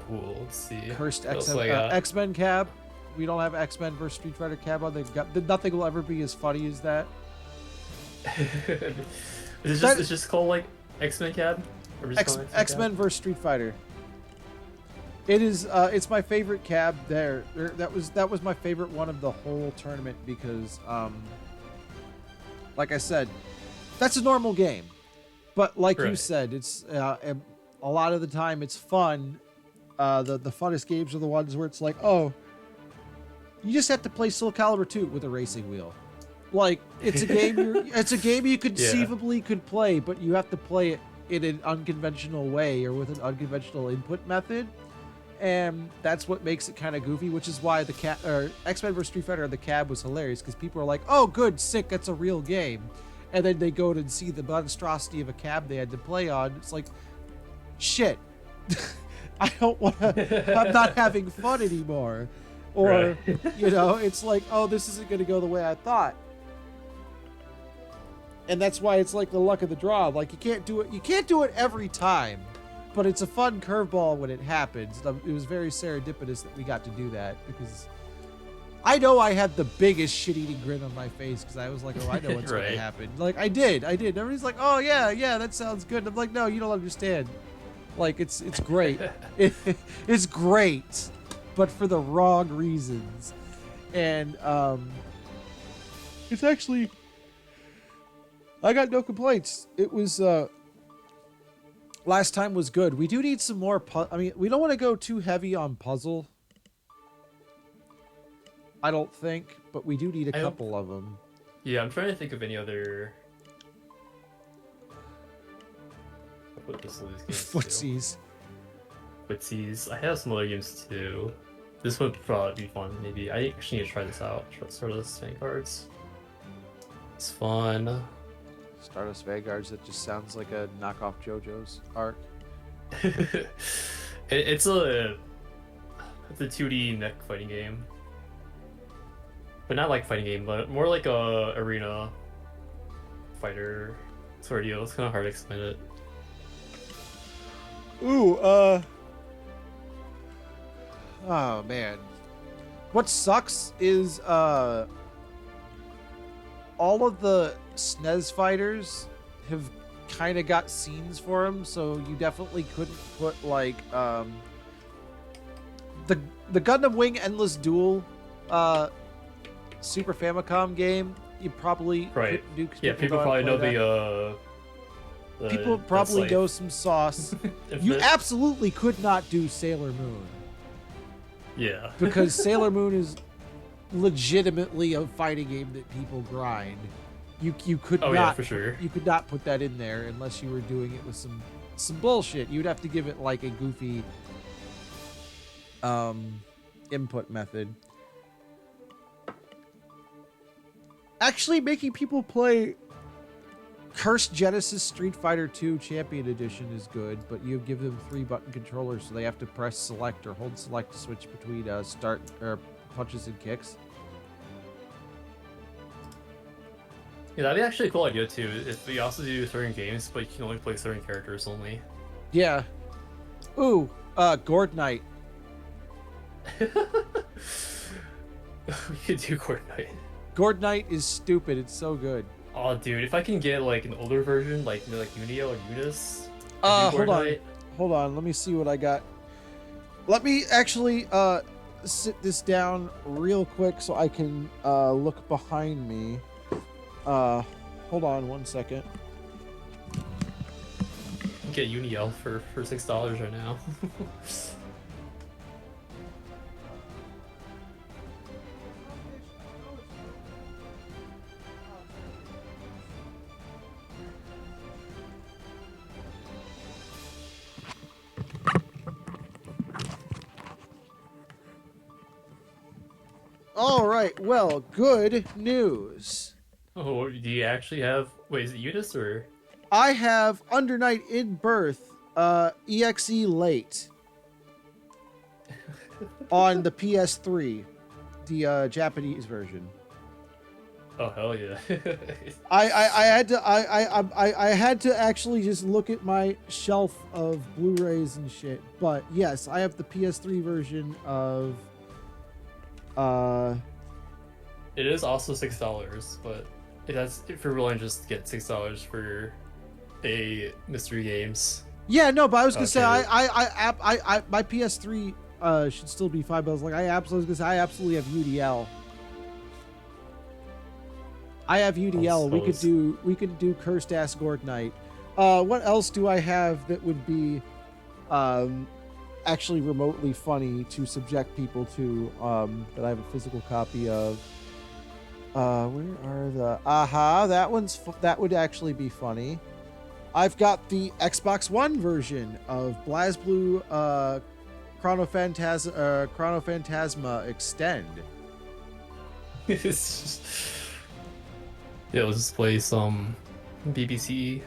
Cool, let's see. Cursed X-Men Cab. We don't have X-Men versus Street Fighter Cab on. Nothing will ever be as funny as that. It's just called, like, X-Men Cab? X-Men versus Street Fighter. It is. It's my favorite cab there. That was my favorite one of the whole tournament because, like I said, that's a normal game. But like you Right. said, it's a lot of the time it's fun. The funnest games are the ones where it's like, oh, you just have to play Soul Calibur 2 with a racing wheel. Like it's a game. It's a game you conceivably could play, but you have to play it in an unconventional way or with an unconventional input method. And that's what makes it kind of goofy, which is why the X-Men vs Street Fighter on the cab was hilarious because people are like, "Oh, good, sick, that's a real game," and then they go to see the monstrosity of a cab they had to play on. It's like, shit, I don't want to. I'm not having fun anymore, or Right. it's like, oh, this isn't going to go the way I thought. And that's why it's like the luck of the draw. Like you can't do it. You can't do it every time. But it's a fun curveball when it happens. It was very serendipitous that we got to do that because I know I had the biggest shit-eating grin on my face because I was like, oh, I know what's going Right. to happen. Like, I did. Everybody's like, oh, yeah, that sounds good. And I'm like, no, you don't understand. Like, it's great. It's great, but for the wrong reasons. And it's actually... I got no complaints. It was... Last time was good. We do need some more... I mean, we don't want to go too heavy on puzzle. I don't think, but we do need a couple of them. Yeah, I'm trying to think of any other. What this games Footsies. Footsies. I have some other games too. This would probably be fun. Maybe I actually need to try this out. Stardust Vanguards. It's fun. Stardust Vanguards. That just sounds like a knockoff JoJo's arc. It's a 2D mech fighting game. But not like fighting game, but more like a arena fighter sort of deal. It's kind of hard to explain it. Ooh, oh man. What sucks is all of the SNES fighters have kind of got scenes for them, so you definitely couldn't put like the Gundam Wing Endless Duel Super Famicom game. You probably Right. couldn't do 'cause Yeah, people don't probably know play that. People probably like, know some sauce. You absolutely could not do Sailor Moon. Yeah. Because Sailor Moon is legitimately a fighting game that people grind. You could Oh not yeah, for sure. you could not put that in there unless you were doing it with some bullshit. You'd have to give it like a goofy input method. Actually making people play Cursed Genesis Street Fighter 2 Champion Edition is good, but you give them 3-button controllers, so they have to press select or hold select to switch between start or punches and kicks. Yeah, that'd be actually a cool idea too. If we also do certain games, but you can only play certain characters only. Yeah. Ooh, Gord Knight. We could do Coordinate. Gord Knight is stupid. It's so good. Oh, dude, if I can get like an older version, like Unio or Unis. I do Hold on. Coordinate. Hold on. Let me see what I got. Let me actually sit this down real quick so I can look behind me. Hold on 1 second. You can get Unio for $6 right now. All right. Well, good news. Oh, do you actually have? Wait, is it Unis or? I have Under Night in Birth EXE late on the PS3, the Japanese version. Oh hell yeah! I had to actually just look at my shelf of Blu-rays and shit. But yes, I have the PS3 version of It is also $6, but if you're willing to just get $6 for a mystery games. Yeah, no, but I was gonna say Okay. my PS3 should still be fine. But I was like, I absolutely have UDL. I have UDL. We could do Cursed Ass Gord Night. What else do I have that would be actually remotely funny to subject people to that I have a physical copy of? Where are the that would actually be funny. I've got the Xbox One version of BlazBlue Chrono Phantasma Extend. It's just... Yeah, let's just play some BBC.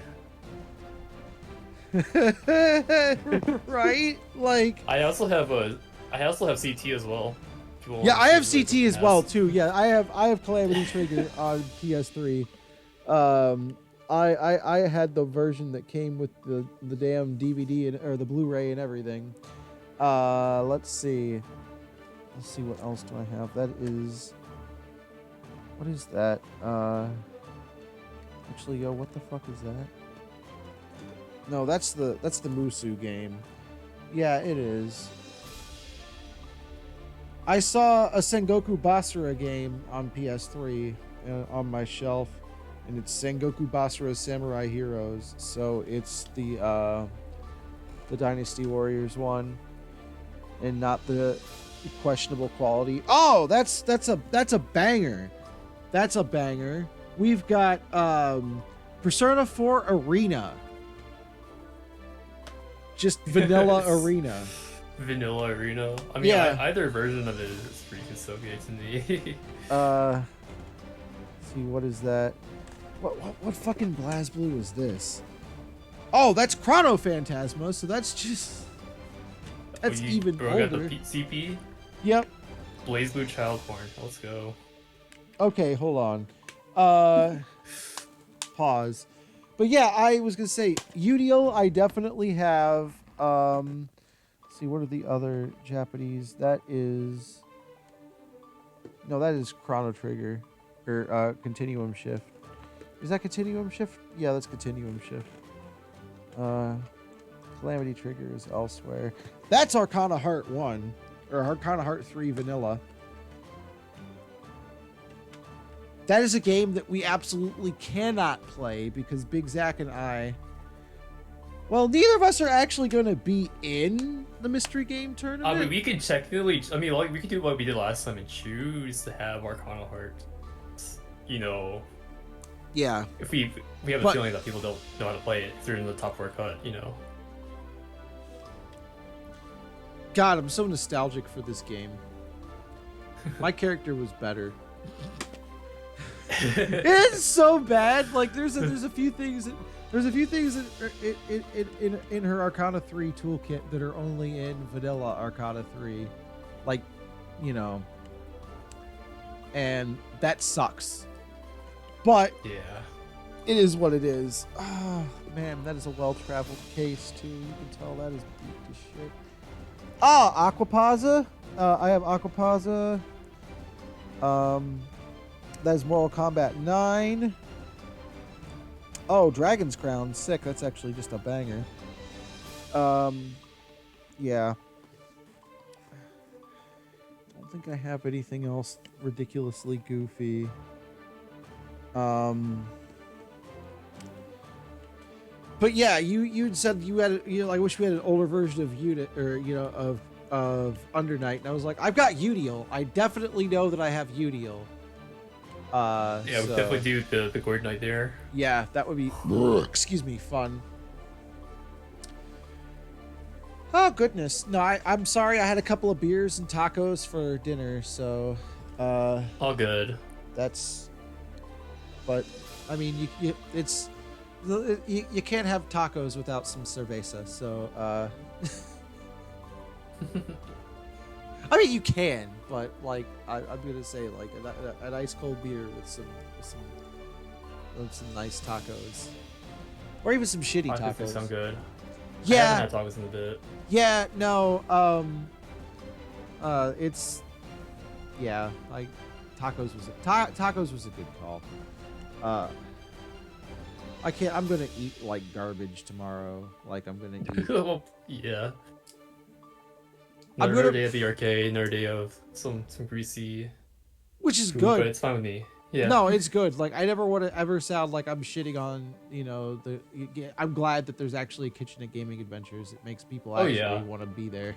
Right? Like, I also have CT as well. If you yeah, want I to have see CT the as well past. too. Yeah, I have Calamity Trigger on PS3. I had the version that came with the damn DVD or the Blu-ray and everything. Let's see. Let's see, what else do I have? That is, what is that? Actually, yo, what the fuck is that? No, that's the Musu game. Yeah, it is. I saw a Sengoku Basara game on PS3 on my shelf, and it's Sengoku Basara Samurai Heroes. So it's the Dynasty Warriors one, and not the questionable quality. Oh, that's a banger. That's a banger. We've got Persona 4 Arena. Just vanilla arena. Vanilla Arena. I mean, Yeah. either version of it is freaking so good to me. Let's see, what is that? What fucking BlazBlue is this? Oh, that's Chrono Phantasma, so that's just even Bro, older. got the CP. Yep. BlazBlue Child Porn. Let's go. Okay, hold on. Pause. But yeah, I was gonna say UDL. I definitely have. Let's see, what are the other Japanese? That is. No, that is Chrono Trigger, or Continuum Shift. Is that Continuum Shift? Yeah, that's Continuum Shift. Calamity Trigger is elsewhere. That's Arcana Heart 1, or Arcana Heart 3 Vanilla. That is a game that we absolutely cannot play because Big Zach and I, well, neither of us are actually going to be in the mystery game tournament. I mean, we could technically. I mean, like we could do what we did last time and choose to have Arcana Heart. You know, Yeah. if we have a feeling that people don't know how to play it through in the top 4 cut, you know. God, I'm so nostalgic for this game. My character was better. It's so bad. Like there's a few things in her Arcana 3 toolkit that are only in vanilla Arcana 3, like, you know, and that sucks. But Yeah. it is what it is. Oh man, that is a well-traveled case too. You can tell that is beat to shit. Ah, Aquapaza. I have Aquapaza. That is Mortal Kombat 9. Oh, Dragon's Crown. Sick. That's actually just a banger. Yeah. I don't think I have anything else ridiculously goofy. But yeah, you'd said you had, you know, I wish we had an older version of Unit, or, you know, of Under Night, and I was like, I've got Udial. I definitely know that I have Udial. Yeah, we so, definitely do the Gord Night there. Yeah, that would be, excuse me, fun. Oh goodness, no, I'm sorry. I had a couple of beers and tacos for dinner, so All good. that's. But I mean, you can't have tacos without some cerveza. So I mean, you can, but like I'm gonna say, like an ice cold beer with some nice tacos, or even some shitty Tacos tacos. sound good. I Yeah, haven't had tacos in a bit. yeah, no, it's, yeah, like tacos was a good call. I can't. I'm gonna eat like garbage tomorrow. Like I'm gonna eat. Well, yeah. I'm Another gonna, day at the arcade, another day of some greasy which is food, but good. it's fine with me. Yeah. No, it's good. Like I never want to ever sound like I'm shitting on, the. I'm glad that there's actually a kitchen at Gaming Adventures. It makes people Oh actually yeah. want to be there.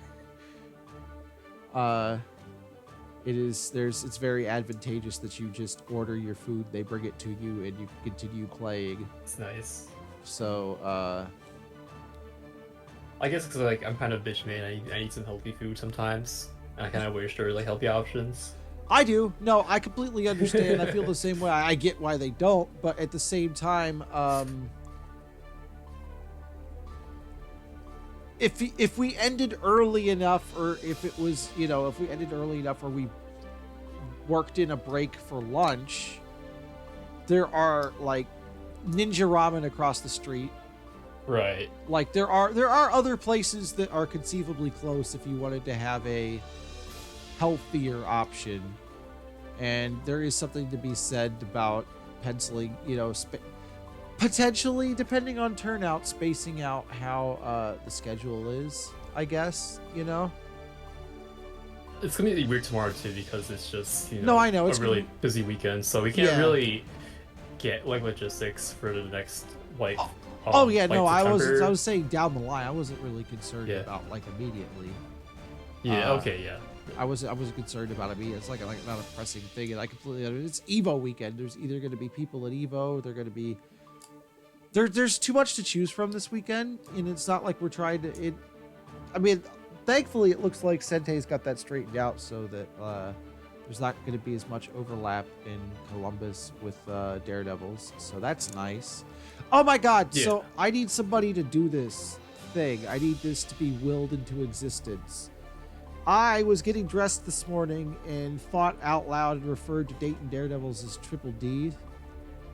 Uh, it is. It's very advantageous that you just order your food, they bring it to you, and you continue playing. It's nice. So, I guess because like I'm kind of bitch man. I need some healthy food sometimes, and I kind of wish there were like healthy options. I do. No, I completely understand. I feel the same way. I get why they don't, but at the same time, if we ended early enough, or if it was, if we ended early enough, or we worked in a break for lunch, there are like Ninja Ramen across the street. Right. Like there are other places that are conceivably close if you wanted to have a healthier option, and there is something to be said about penciling, potentially, depending on turnout, spacing out how the schedule is, I guess. It's gonna be weird tomorrow too because it's just No, I know, it's a really gonna busy weekend, so we can't Yeah. really get like logistics for the next like. Oh yeah, no, I September. was saying down the line. I wasn't really concerned Yeah. about like immediately. Yeah. Uh, Okay. Yeah. I wasn't concerned about it. It's like not a pressing thing, and I completely understand. It's Evo weekend. There's either going to be people at Evo, they're going to be there's too much to choose from this weekend, and it's not like we're trying to. I mean, thankfully, it looks like Sentei's got that straightened out so that there's not going to be as much overlap in Columbus with Daredevils. So that's nice. Oh my God! Yeah. So I need somebody to do this thing. I need this to be willed into existence. I was getting dressed this morning and thought out loud and referred to Dayton Daredevils as Triple D.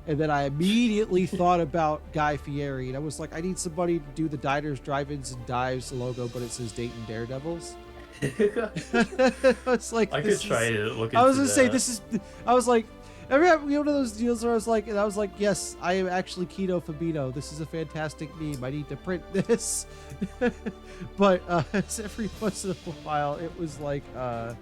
And then I immediately thought about Guy Fieri. And I was like, I need somebody to do the Diners, Drive-Ins, and Dives logo, but it says Dayton Daredevils. I was like, I could try to look into I was going to say, that. I was like, every one of those deals where I was like, yes, I am actually Keto Fabino. This is a fantastic meme. I need to print this. But it's every once in a while, it was like, I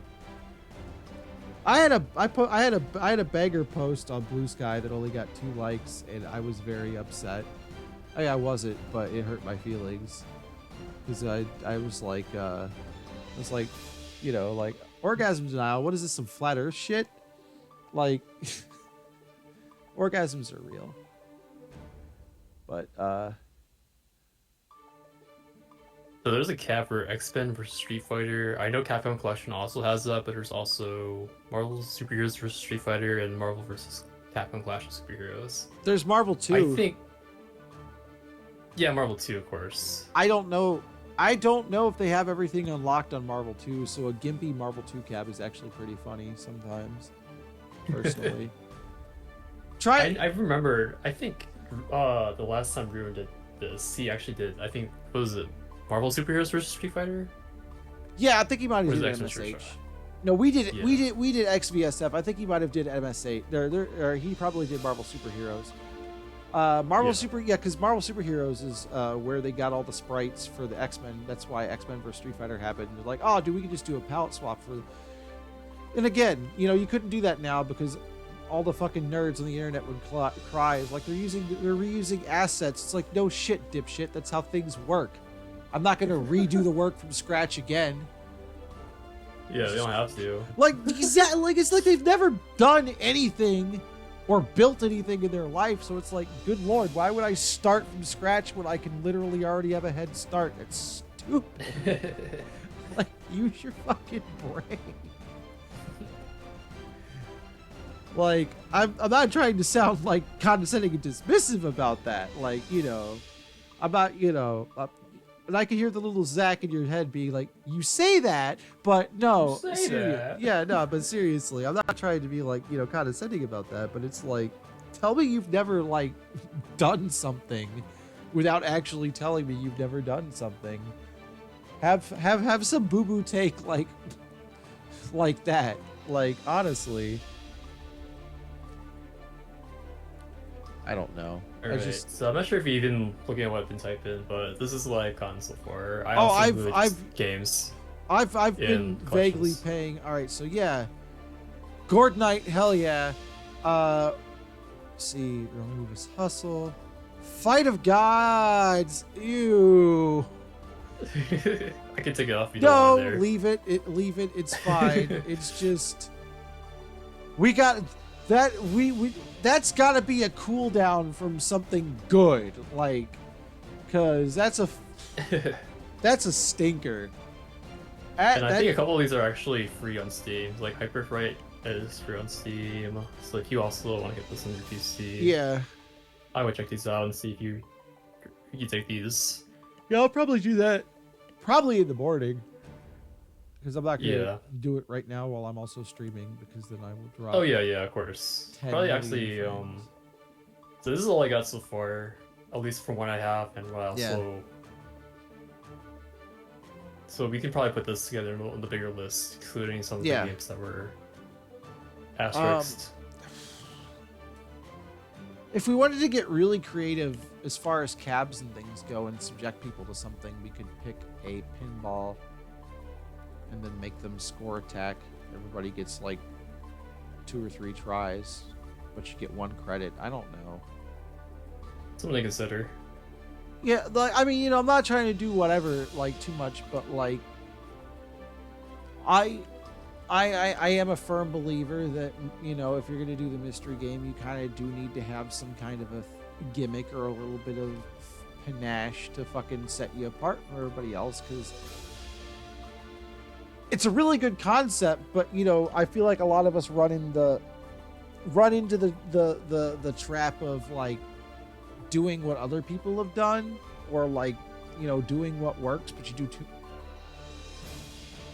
had a beggar post on Blue Sky that only got 2 likes, and I was very upset. I wasn't, but it hurt my feelings because I was like, like orgasm denial. What is this? Some flat Earth shit? Like, orgasms are real. But So there's a cap for X-Men versus Street Fighter. I know Capcom Collection also has that, but there's also Marvel Superheroes versus Street Fighter and Marvel versus Capcom Clash of Superheroes. there's Marvel 2. I think. Yeah, Marvel 2, of course. I don't know if they have everything unlocked on Marvel 2, so a gimpy Marvel 2 cap is actually pretty funny sometimes, personally. I remember, I think the last time Ruin did this, he actually did, I think, what was it, Marvel Superheroes versus Street Fighter? Yeah, I think he might have Or is did it X-Men Street MSH. Fighter? No, we did Yeah. we did XVSF. I think he might have did MSH. Or he probably did Marvel Superheroes. Because Marvel Superheroes is where they got all the sprites for the X-Men. That's why X-Men vs Street Fighter happened. They're like, oh, dude, we can just do a palette swap for. And again, you couldn't do that now because all the fucking nerds on the internet would cry. It's like they're reusing assets. It's like, no shit, dipshit. That's how things work. I'm not gonna redo the work from scratch again. Yeah, they don't have to. Like, exactly. Like, it's like they've never done anything or built anything in their life. So it's like, good lord, why would I start from scratch when I can literally already have a head start? It's stupid. Like, use your fucking brain. Like, I'm not trying to sound like condescending and dismissive about that. Like, I'm not, and I can hear the little Zach in your head being like, you say that, but no. You say that. Yeah, no, but seriously, I'm not trying to be like, condescending about that, but it's like, tell me you've never like done something without actually telling me you've never done something. Have some boo-boo take like that. Like, honestly. I don't know. Alright, so I'm not sure if you even looking at what I've been typing, but this is what I've gotten so far. I Oh, also I've include I've games I've in been vaguely collections. paying. All right, so yeah, Gordonite, hell yeah. Uh, see, remove his hustle. Fight of Gods. Ew. I can take it off if you don't want No, it leave it. Leave it. It's fine. It's just we got that. We that's got to be a cooldown from something good, like, cause that's a there. that's a stinker. And I That think a couple of these are actually free on Steam. Like Hyperfright is free on Steam. So if you also want to get this on your PC, yeah. I would check these out and see if you take these. Yeah, I'll probably do that. Probably in the morning. Because I'm not going to do it right now while I'm also streaming, because then I will drop. Oh yeah, of course. 10 Probably million actually, frames. so this is all I got so far, at least from what I have, and what I also. So we can probably put this together in the bigger list, including some of the games that were asterisked. If we wanted to get really creative as far as cabs and things go and subject people to something, we could pick a pinball and then make them score attack. Everybody gets like 2 or 3 tries, but you get 1 credit. I don't know. Something to consider. Yeah, like, I mean, I'm not trying to do whatever, like, too much, but like, I am a firm believer that, if you're going to do the mystery game, you kind of do need to have some kind of a gimmick or a little bit of panache to fucking set you apart from everybody else, because it's a really good concept, but, I feel like a lot of us run into the trap of, like, doing what other people have done, or, like, doing what works, but you do too.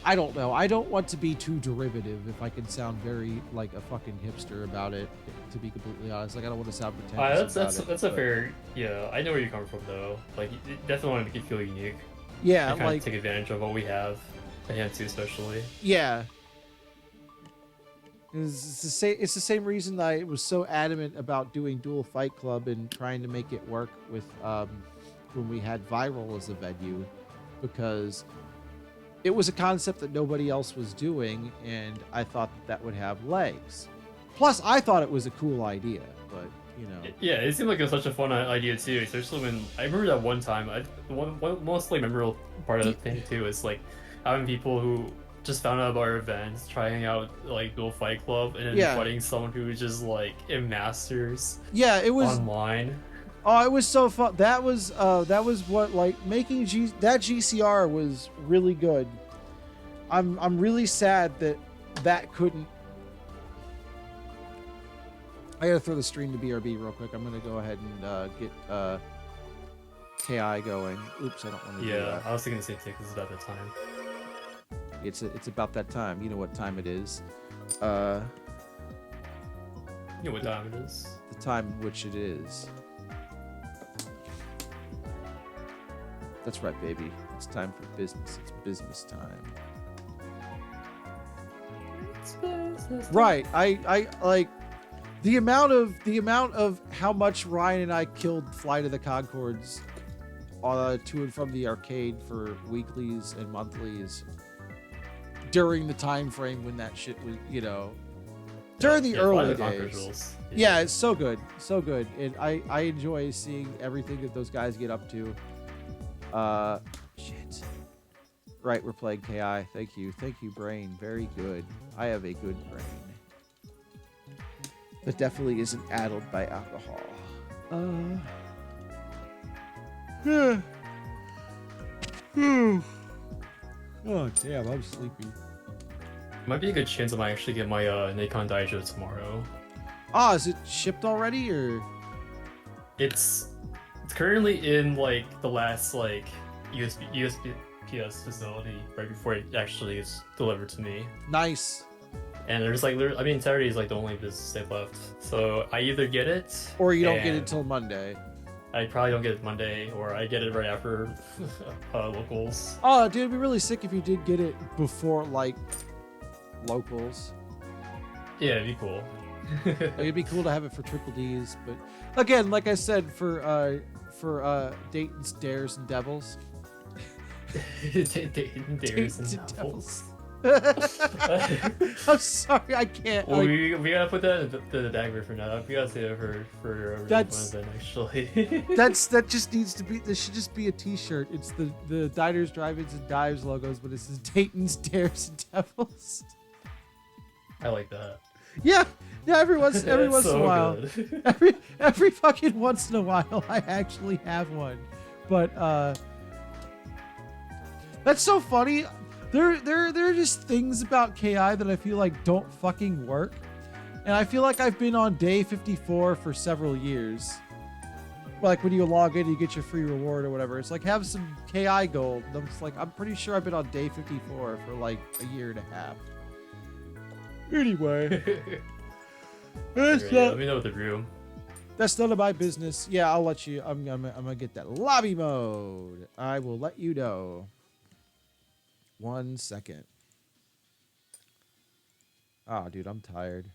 I don't know. I don't want to be too derivative, if I can sound very like a fucking hipster about it, to be completely honest. Like, I don't want to sound pretentious That's a fair. Yeah, I know where you're coming from though. Like, you definitely want to make it feel unique. Yeah, and kind like, of take advantage of what we have, at hand too, especially. Yeah. It's the same reason I was so adamant about doing Dual Fight Club and trying to make it work with when we had Viral as a venue, because it was a concept that nobody else was doing, and I thought that would have legs. Plus, I thought it was a cool idea, but, Yeah, it seemed like it was such a fun idea too, especially when I remember that one time. One mostly memorable part of the thing too is like having people who just found out about our events, trying out like Dual Fight Club, and then fighting someone who was just like in Masters. Yeah, it was online. Oh, it was so fun. That was what, like, making that GCR was really good. I'm really sad that couldn't. I gotta throw the stream to BRB real quick. I'm gonna go ahead and get KI going. Oops, I don't want to do that. Yeah, I was thinking the same thing because it's about that time. It's about that time. You know what time it is. You know what time it is. The time in which it is. That's right, baby. It's time for business. It's business time. It's business time. Right. I like the amount of how much Ryan and I killed Flight of the Conchords to and from the arcade for weeklies and monthlies during the time frame when that shit was, during the early days. Yeah, it's so good. So good. And I enjoy seeing everything that those guys get up to. Shit. Right, we're playing KI. Thank you, brain. Very good. I have a good brain that definitely isn't addled by alcohol. Oh damn, I'm sleepy. Might be a good chance I might actually get my Nikon Daijo tomorrow. Ah, is it shipped already, or? It's currently in like the last like USPS facility right before it actually is delivered to me. Nice. And there's like, I mean, Saturday is like the only business day left, so I either get it or you don't get it till Monday. I probably don't get it Monday, or I get it right after locals. Oh, dude, it'd be really sick if you did get it before like locals. Yeah, it'd be cool. Like, it'd be cool to have it for triple Ds, but again, like I said, for Dayton's Dares and Devils. Dares and Devils. I'm sorry, I can't. Well, Like, we gotta put that in the dagger for now. We gotta save it for That's- Wednesday, actually. that just needs to be. This should just be a T-shirt. It's the Diners, Drive-ins, and Dives logos, but it says Dayton's Dares and Devils. I like that. Yeah, every once That's in a so while, good. every fucking once in a while, I actually have one. But that's so funny. There are just things about KI that I feel like don't fucking work, and I feel like I've been on day 54 for several years. Like when you log in, you get your free reward or whatever. It's like have some KI gold. And I'm just like, I'm pretty sure I've been on day 54 for like a year and a half. Anyway, Let me know with the room. that's none of my business. Yeah, I'll let you. I'm gonna get that lobby mode. I will let you know. 1 second. Ah, dude, I'm tired.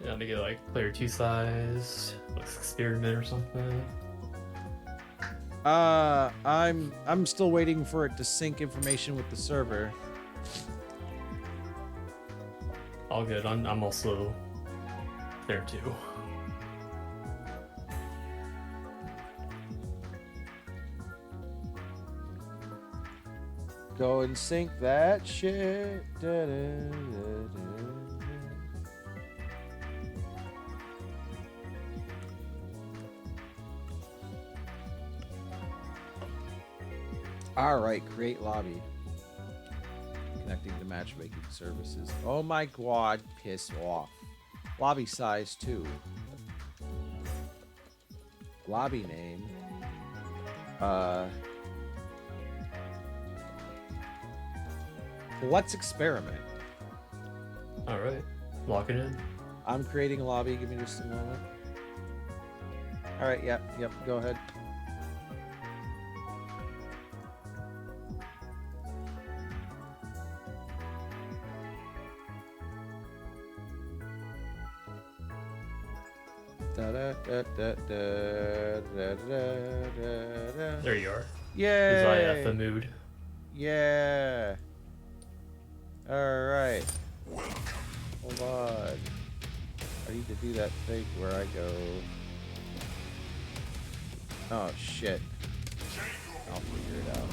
Yeah, make it like player 2 size, like experiment or something. I'm still waiting for it to sync information with the server. All good. I'm also there too. Go and sync that shit. Da, da, da, da. All right, create lobby. Connecting to matchmaking services. Oh my god, piss off. Lobby size 2. Lobby name. Let's experiment. Alright. Lock it in. I'm creating a lobby. Give me just a moment. All right. Yep. Go ahead. There you are. Yeah. Is IF the mood? Yeah. All right. Hold on. I need to do that thing where I go. Oh shit. I'll figure it out.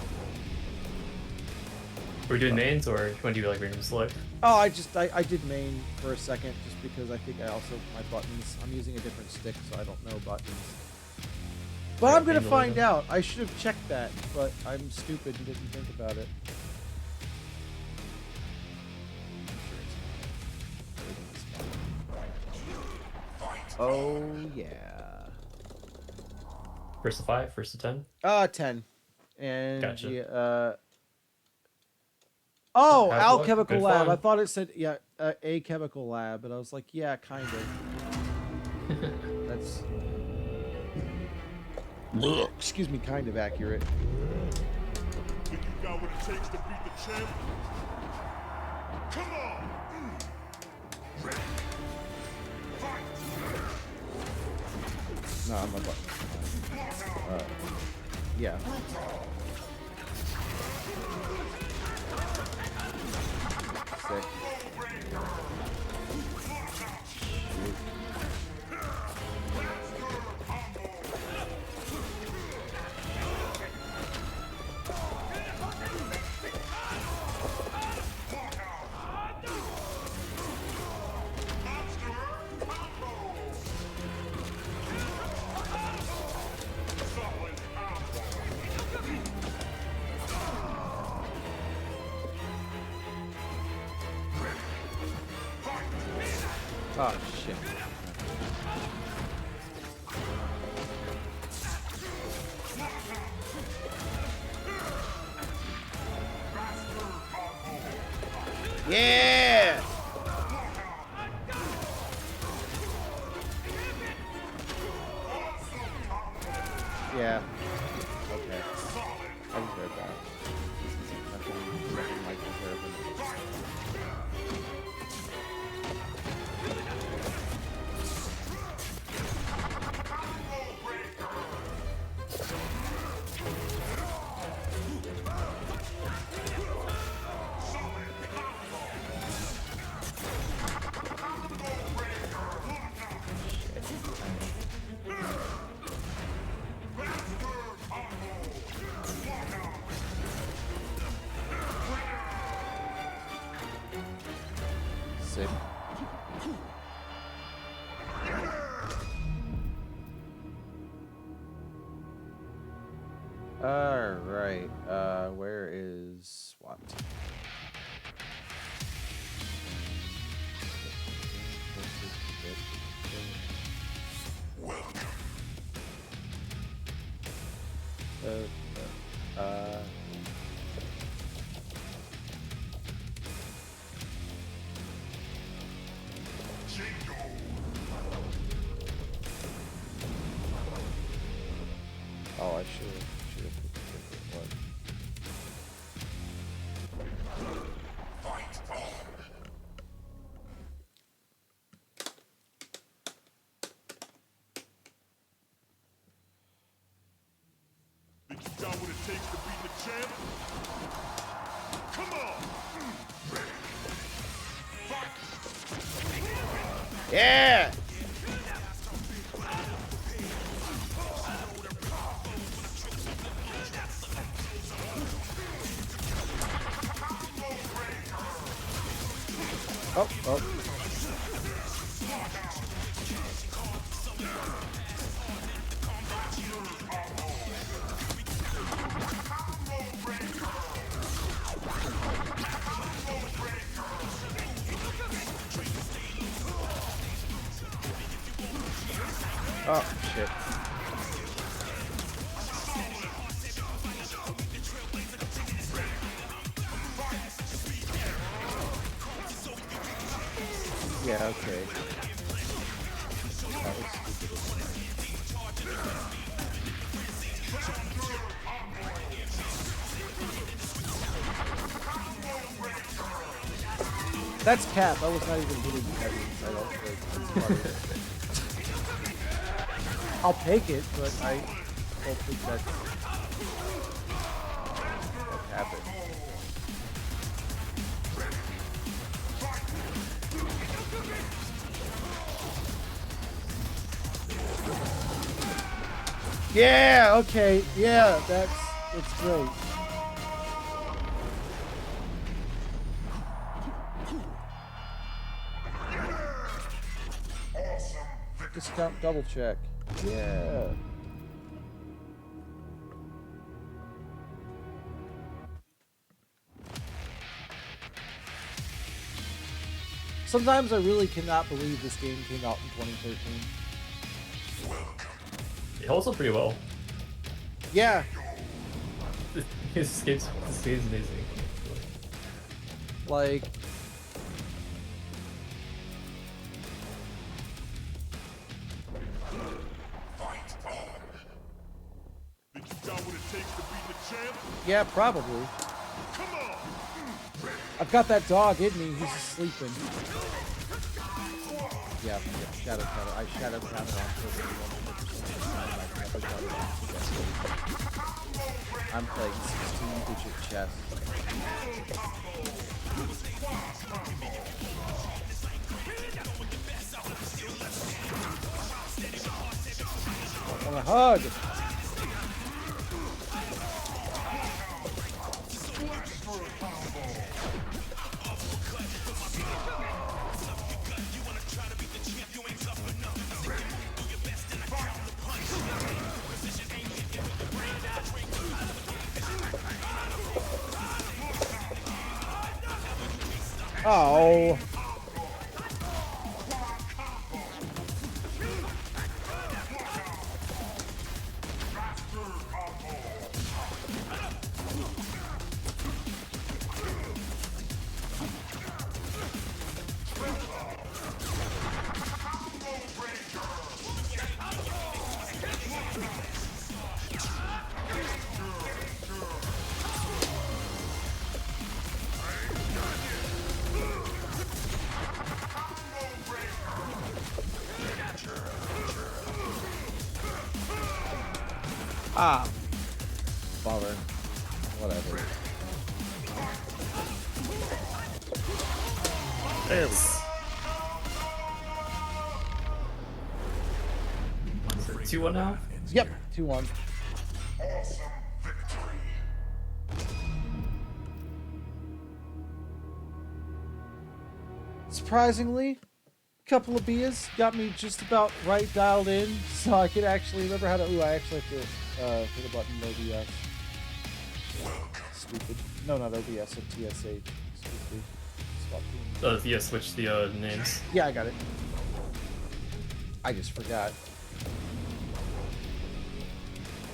We're doing mains, or you want to do like random select? Oh, I did main for a second just because I think I also my buttons. I'm using a different stick, so I don't know buttons. But I'm gonna find out. I should have checked that, but I'm stupid and didn't think about it. Oh yeah. First to 5, first to 10. 10. And Gotcha. yeah, oh, Have luck. alchemical Good lab. fun. I thought it said a chemical lab, but I was like, yeah, kind of. That's excuse me, kind of accurate. Think you got what it takes to beat the champ? Come on! Ready. Fight! No, I'm a yeah. Sick. Oh shit. Yeah. Yeah. Okay. I deserve that. Nothing like deserving. right. Where is SWAT? Uh, oh, I should have put the different one. Fight on. Think you got what it takes to beat the champ? Come on! Fight! Yeah! Oh, oh. Oh, shit. Yeah, okay. That was stupid. That's cap. I was not even hitting heavy. I don't think. I'll take it, but I don't think that's what happened. Yeah, okay. Yeah, that's great. Discount double check. Yeah. Sometimes I really cannot believe this game came out in 2013. It holds up pretty well. Yeah. This game's amazing. Like, Think you got what it takes to beat the champ? yeah, probably. Come on! I've got that dog in me. He's just sleeping. Yeah, shadow counter. I shadow counter on I'm playing 16-digit chess. I want a hug. Oh. Ah. Bother. Whatever. There we go. Is it 2-1 now? Yep, 2-1. Awesome victory! Surprisingly, a couple of beers got me just about right dialed in, so I could actually remember how to. Ooh, I actually have to hit a button, no DS. Stupid. No, not OBS, a TSA. Stupid. Yeah, switch the names. Yeah, I got it. I just forgot.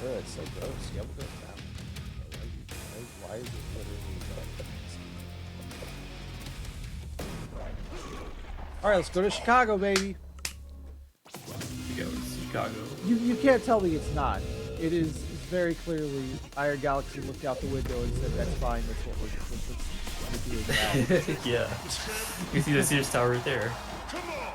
Oh, it's so gross. Yeah, we'll go down. Why is it literally Alright, let's go to Chicago, baby. Go to Chicago. You can't tell me it's not. It is very clearly Iron Galaxy looked out the window and said, that's fine, that's what we're doing now. Yeah. You see the Sears Tower right there. Come on!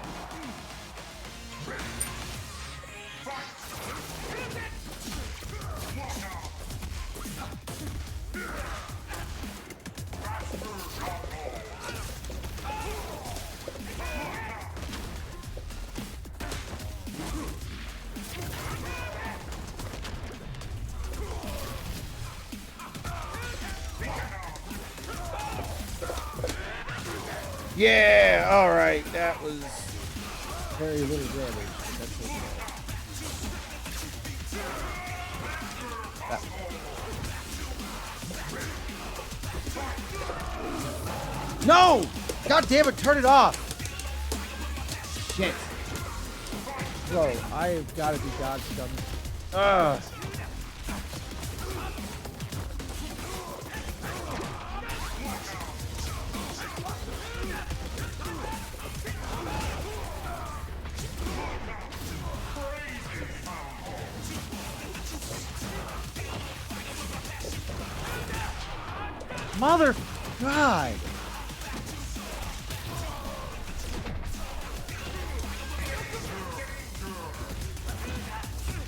Yeah, alright, that was very little damage. That's okay. No! God damn it, turn it off! Shit. Bro, I have got to be God scum. Ugh. Mother... God!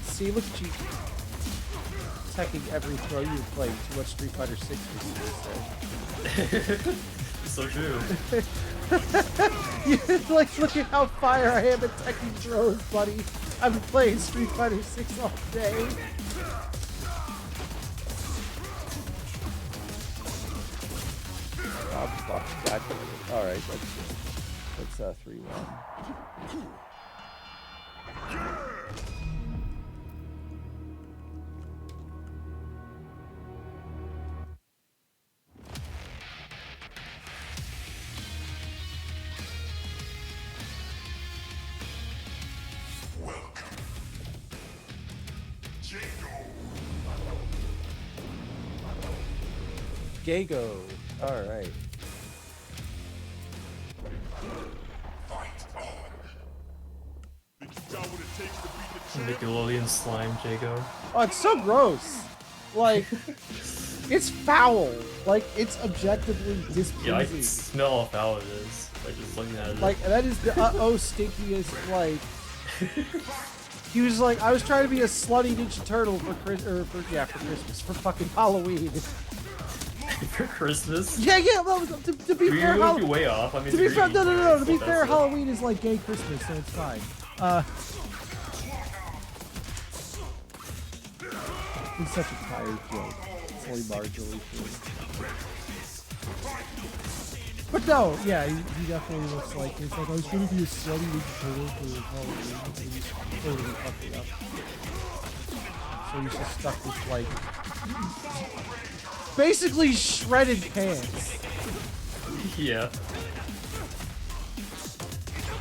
See, look at you. Attacking every throw you're playing. Too much Street Fighter 6 recently. So true. You like, look at how fire I am at attacking throws, buddy. I've been playing Street Fighter 6 all day. Oh, fuck. God. Alright, that's 3-1. Welcome. Gago. Alright. Fight on. Think you got what it takes to beat the champ? Nickelodeon slime, Jago. Oh, it's so gross. Like, it's foul. Like, it's objectively displeasing. Yeah, I can smell how foul it is by just looking at it. Like, that is the stinkiest, like... He was like, I was trying to be a slutty Ninja Turtle for Christmas, for fucking Halloween. For Christmas? Yeah, well, to be fair, You would be way off. I mean, to be fair, no, to be so fair, that's it. Halloween is like gay Christmas, so it's fine. It's such a tired joke. It's only marginally true. But no, yeah, he definitely looks like he's like, I was gonna be a slutty Ninja Turtle for Halloween, and he's totally fucked it up. So he's just stuck with like basically shredded pants. Yeah.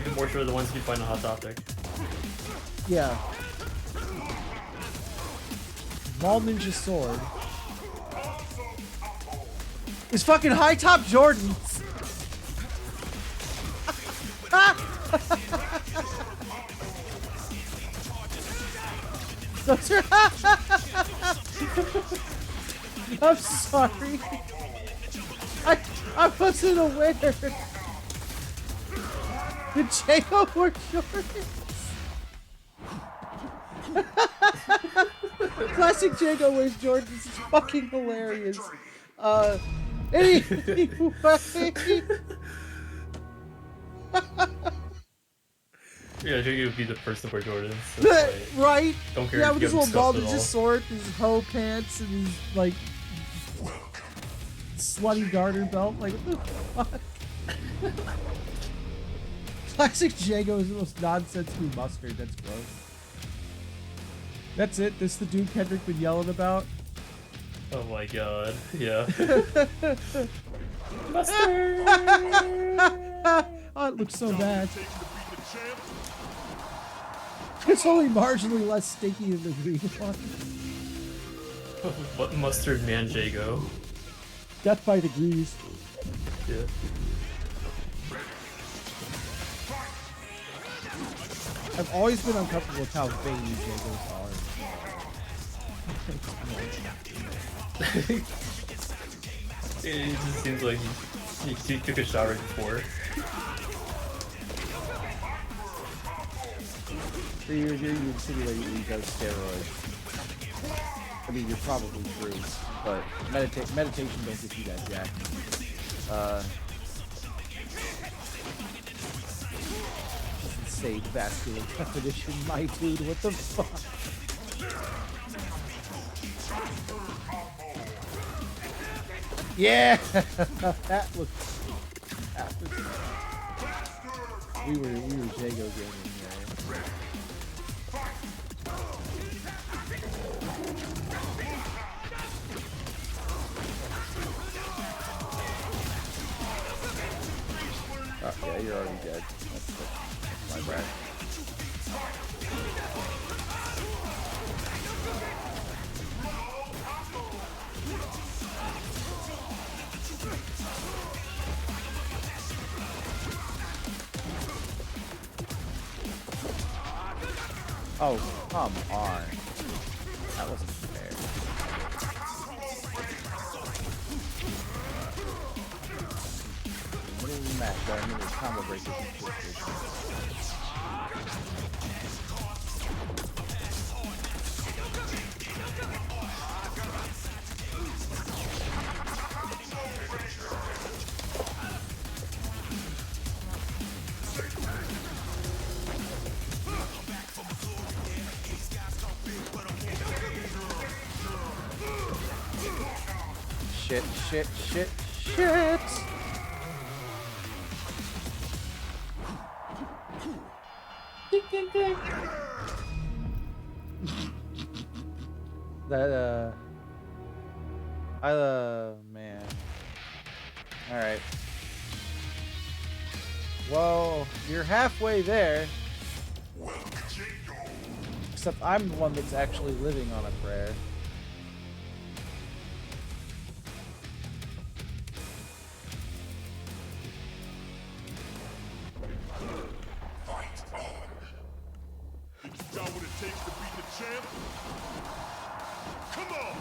Even more sure the ones you find on Hot Topic. Yeah. Ball Ninja Sword. Is fucking high top Jordans. Those are I'm sorry. I wasn't aware. Did Jacob wear Jordans? Classic Jago wears Jordans. It's fucking hilarious. Anyway. Yeah, Jago would be the first to wear Jordans. So Right? don't care Yeah, if with you his get little ball disgusted at ninja all. sword, his hoe pants, and his like slutty garter belt. Like, what the fuck? Classic Jago is the most nonsensical mustard. That's gross. That's it. This is the dude Kendrick been yelling about. Oh my god. Yeah. Mustard! Oh, it looks so bad. Takes to beat the champ. It's only marginally less stinky than the green one. What mustard Manchego? Death by degrees. Yeah. I've always been uncomfortable with how veiny Jagos are. It just seems like he took a shower before. So you're insinuating he does steroids. I mean, you're probably true, but meditation don't get you that, Jack. Insane vascular definition, my dude. What the fuck? Yeah, that was. We were Jago gaming here. Oh, yeah, you're already dead. That's my bad. Oh, come on. That wasn't fair. What do you match? I mean, there's combo breakers and shit, shit, shit, shit! That, man. Alright. Well, you're halfway there. Except I'm the one that's actually living on a prayer. You got what it takes to beat the champ? Come on!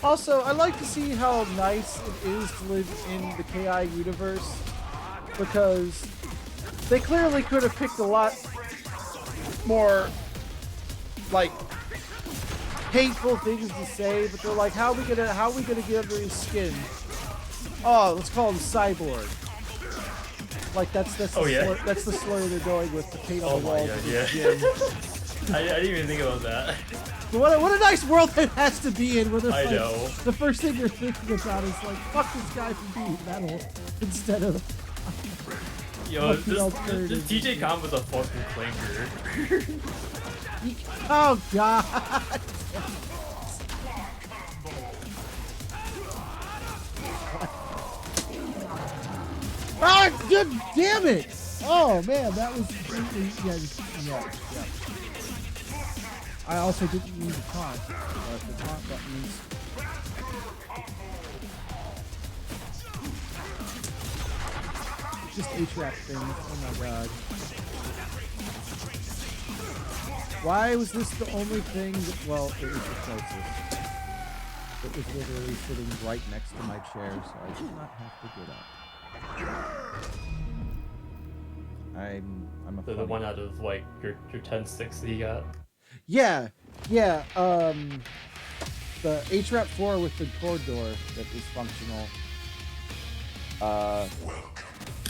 Also, I like to see how nice it is to live in the KI universe, because they clearly could have picked a lot more, like, hateful things to say, but they're like, how are we gonna get under his skin? Oh, let's call him Cyborg. Like, that's the slur, that's the slur they're going with, the paint on the wall. Yeah. I didn't even think about that. What a nice world that has to be in, where they're I like, know. the first thing you're thinking about is like, fuck this guy from being metal, instead of Yo, fuck the this alternative. TJ Khan was a fucking clanker. Oh god! Oh, good damn it! Oh man, that was completely, yeah. I also didn't use the taunt, but the taunt buttons. Just HRAP things. Oh my god. Why was this the only thing that, well, it was the closest. It was literally sitting right next to my chair, so I did not have to get up. I'm a The funny- one out of like your 10 sticks that you got. Yeah. The HRAP 4 with the cord door that is functional.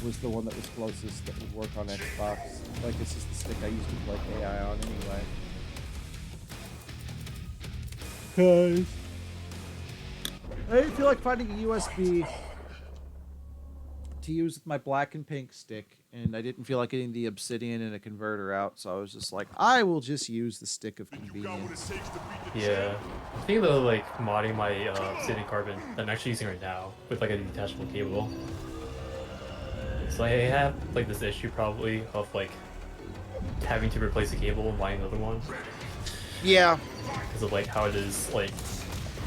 was the one that was closest that would work on Xbox. Like, it's just the stick I used to play AI on anyway. Cause I didn't feel like finding a USB to use with my black and pink stick, and I didn't feel like getting the obsidian and a converter out, so I was just like, I will just use the stick of convenience. Yeah. I think though, like modding my obsidian carbon that I'm actually using right now with like a detachable cable. So I have like this issue probably of like having to replace the cable and buying another one. Yeah. Because of like how it is like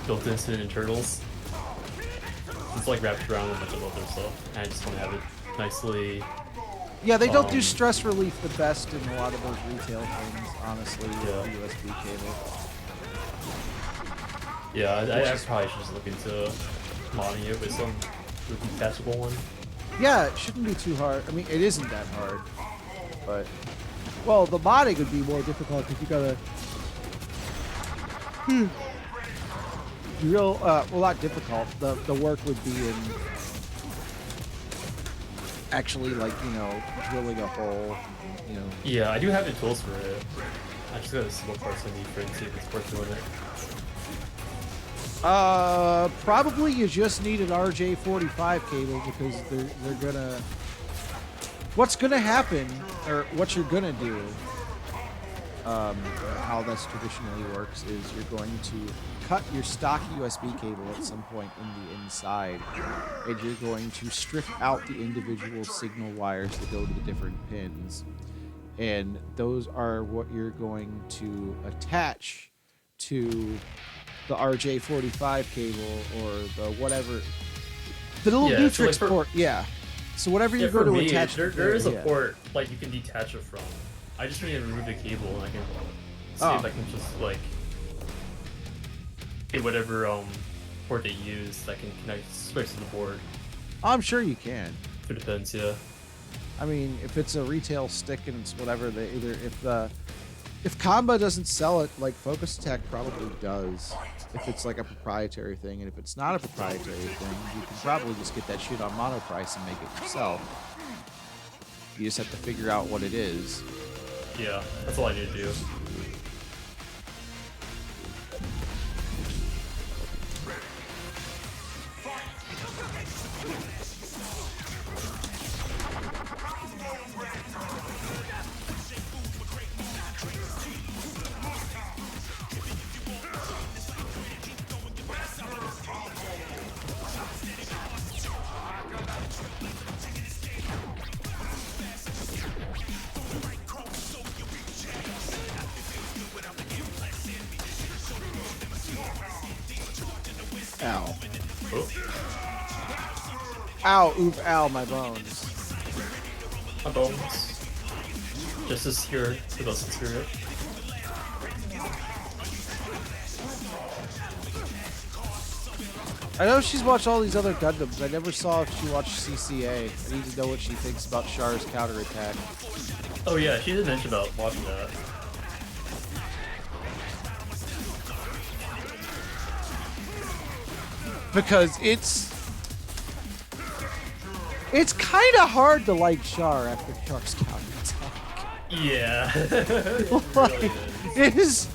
built into it in Turtles. It's like wrapped around with a bunch of other stuff, and I just want to have it nicely. Yeah, they don't do stress relief the best in a lot of those retail things, honestly, with the USB cable. Yeah, I probably should just look into modding it with some detachable one. Yeah, it shouldn't be too hard. I mean, it isn't that hard, but well, the modding would be more difficult because you gotta. Well, not difficult. The work would be in actually, like, you know, drilling a hole, you know. Yeah, I do have the tools for it. I just gotta see what parts I need for it and see if it's worth doing it. Probably you just need an RJ45 cable because they're gonna. What's gonna happen, or what you're gonna do, how this traditionally works is you're going to cut your stock USB cable at some point in the inside, and you're going to strip out the individual signal wires that go to the different pins, and those are what you're going to attach to the RJ45 cable or the whatever, the little Nutrix port. Yeah. So whatever you go to attach, there is a port like you can detach it from. I just need to remove the cable and I can see if I can just like get whatever port they use that can connect straight to the board. I'm sure you can. It depends, yeah. I mean, if it's a retail stick and it's whatever, they either if Comba doesn't sell it, like Focus Tech probably does. If it's like a proprietary thing, and if it's not a proprietary thing, you can probably just get that shit on Monoprice and make it yourself. You just have to figure out what it is. Yeah, that's all I need to do. Ow. Oh. Ow, oof, ow, my bones. My bones. Just as here for those spirit. I know she's watched all these other Gundams. I never saw if she watched CCA. I need to know what she thinks about Char's counterattack. Oh yeah, she did mention about watching that. Because it's kind of hard to like Char after Char's counterattack. Yeah. Like, it is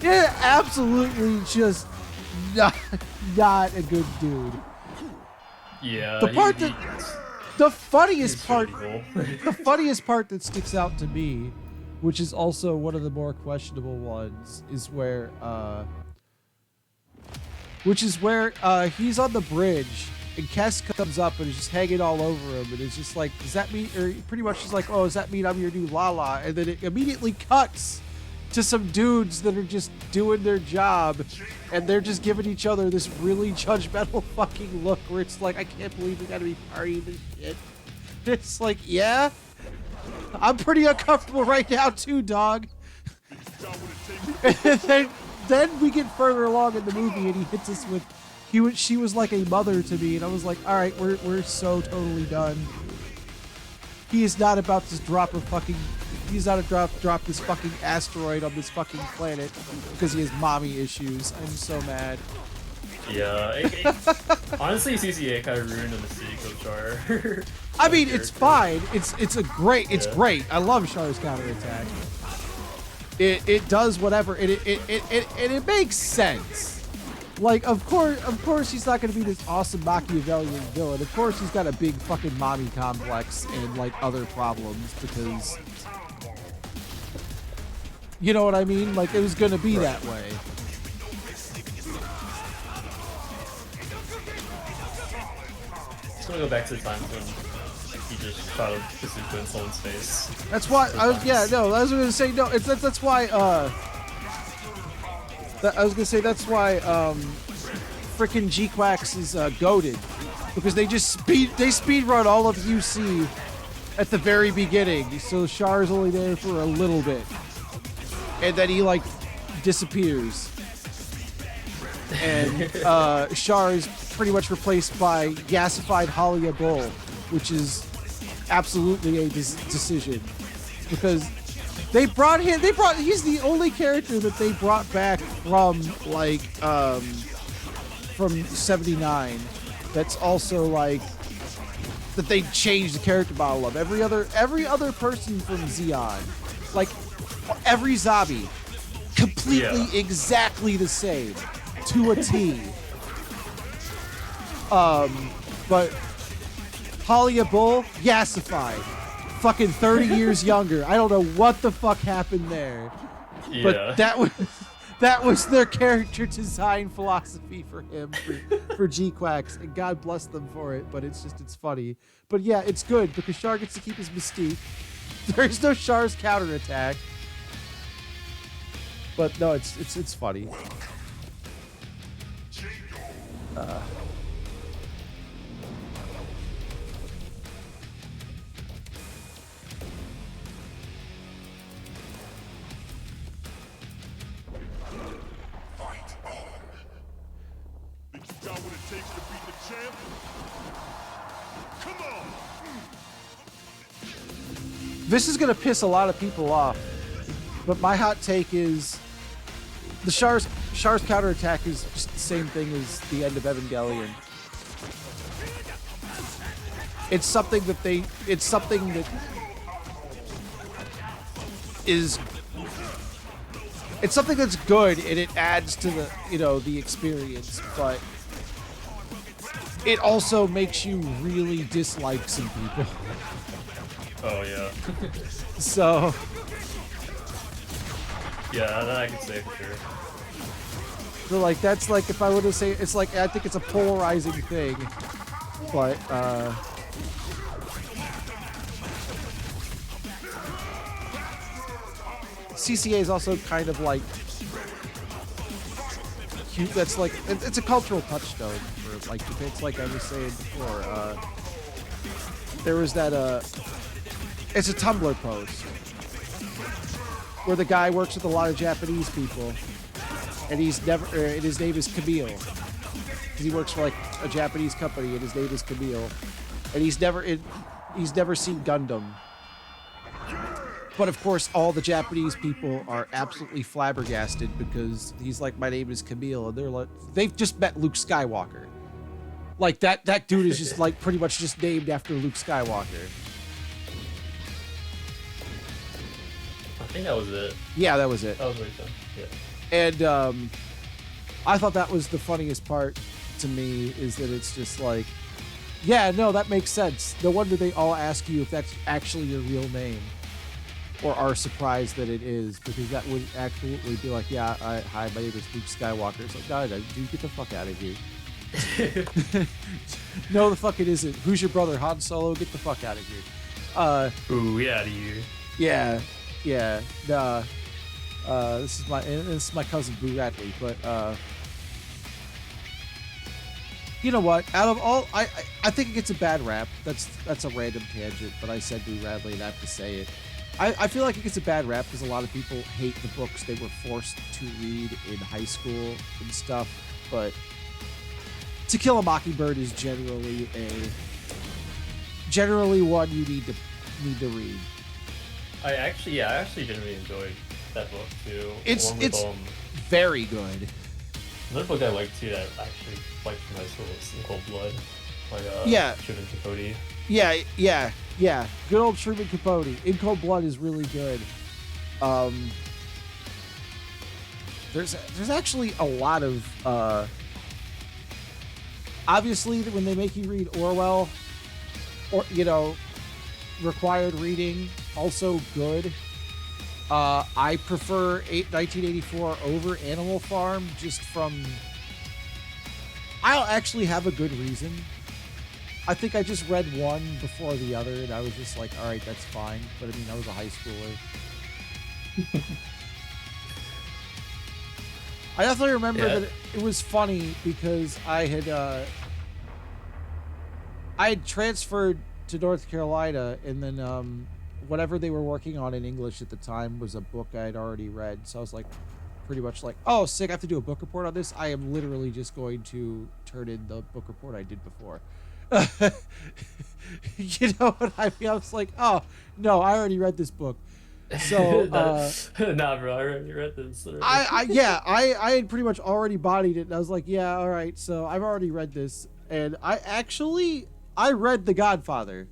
absolutely just not a good dude. Yeah. The part the funniest part, evil. the funniest part that sticks out to me, which is also one of the more questionable ones, is where he's on the bridge and Kess comes up and is just hanging all over him, and it's just like, does that mean, or pretty much he's like, oh, does that mean I'm your new Lala? And then it immediately cuts to some dudes that are just doing their job, and they're just giving each other this really judgmental fucking look where it's like, I can't believe we gotta be partying this shit. It's like, yeah, I'm pretty uncomfortable right now too, dog. And then we get further along in the movie, and he hits us with, she was like a mother to me, and I was like, all right, we're so totally done. He is not about to drop a fucking, he's not to drop this fucking asteroid on this fucking planet because he has mommy issues. I'm so mad. Yeah, honestly, CCA kind of ruined the mystique of Char. I mean, it's fine. It's Yeah. great. I love Char's counterattack. It does whatever. It makes sense. Like, of course, he's not gonna be this awesome Machiavellian villain. Of course, he's got a big fucking mommy complex and like other problems because, you know what I mean? Like, it was gonna be that way. Just gonna go back to the time when he just shot a bazooka in someone's face. That's why I was I was gonna say no. That's why I was gonna say that's why frickin' G-Quax is goated because they speed run all of UC at the very beginning, so Char's only there for a little bit, and then he like disappears, and Char is pretty much replaced by gasified Halia Bull, which is absolutely a decision because he's the only character that they brought back from like from 79 that's also like that they changed the character model of. Every other person from Xeon, like every zombie, completely exactly the same to a T. But Halia Bull, gasified. Fucking 30 years younger. I don't know what the fuck happened there. Yeah. But that was their character design philosophy for him, for G-Quax, and God bless them for it, but it's funny. But yeah, it's good because Char gets to keep his mystique. There's no Char's counterattack. But no, it's funny. Think you got what it takes to beat the champ? Come on! This is gonna piss a lot of people off, but my hot take is the Char's counterattack is just the same thing as the end of Evangelion. It's something that it's something that's good and it adds to the the experience, but it also makes you really dislike some people. Oh yeah. So Yeah, that I can say for sure. so like that's like if I were to say it's like I think it's a polarizing thing, but CCA is also kind of like cute. That's like it's a cultural touchstone for like it's like I was saying before. There was that it's a Tumblr post where the guy works with a lot of Japanese people, and and his name is Camille. He works for like a Japanese company, and his name is Camille, and he's never seen Gundam. But of course, all the Japanese people are absolutely flabbergasted because he's like, my name is Camille, and they're like, they've just met Luke Skywalker. Like that dude is just like pretty much just named after Luke Skywalker. I think that was it. Yeah, that was it. That was really fun. Yeah. And I thought that was the funniest part to me, is that it's just like, yeah, no, that makes sense. No wonder they all ask you if that's actually your real name, or are surprised that it is, because that would absolutely be like, yeah, hi, my name is Luke Skywalker. It's like, no, dude, get the fuck out of here. No, the fuck it isn't. Who's your brother? Han Solo? Get the fuck out of here. Ooh, get out of here. Yeah. Nah. This is my cousin Boo Radley, but you know what? Out of all, I think it gets a bad rap. That's a random tangent, but I said Boo Radley and I have to say it. I feel like it gets a bad rap because a lot of people hate the books they were forced to read in high school and stuff, but To Kill a Mockingbird is generally one you need to read. I actually genuinely enjoyed that book too. It's along with, very good. Another book I liked too that I actually liked from high school was In Cold Blood by Yeah. Truman Capote. Yeah. Good old Truman Capote. In Cold Blood is really good. There's actually a lot of obviously when they make you read Orwell, or required reading, also good. I prefer 1984 over Animal Farm just from. I'll actually have a good reason. I think I just read one before the other, and I was just like, all right, that's fine. But I mean, I was a high schooler. I definitely remember that it was funny because I had transferred to North Carolina, and then whatever they were working on in English at the time was a book I had already read. So I was like, pretty much like, oh, sick, I have to do a book report on this. I am literally just going to turn in the book report I did before. You know what I mean? I was like, oh, no, I already read this book. So nah, bro, I already read this. I had pretty much already bodied it, and I was like, yeah, all right, so I've already read this. And I read The Godfather.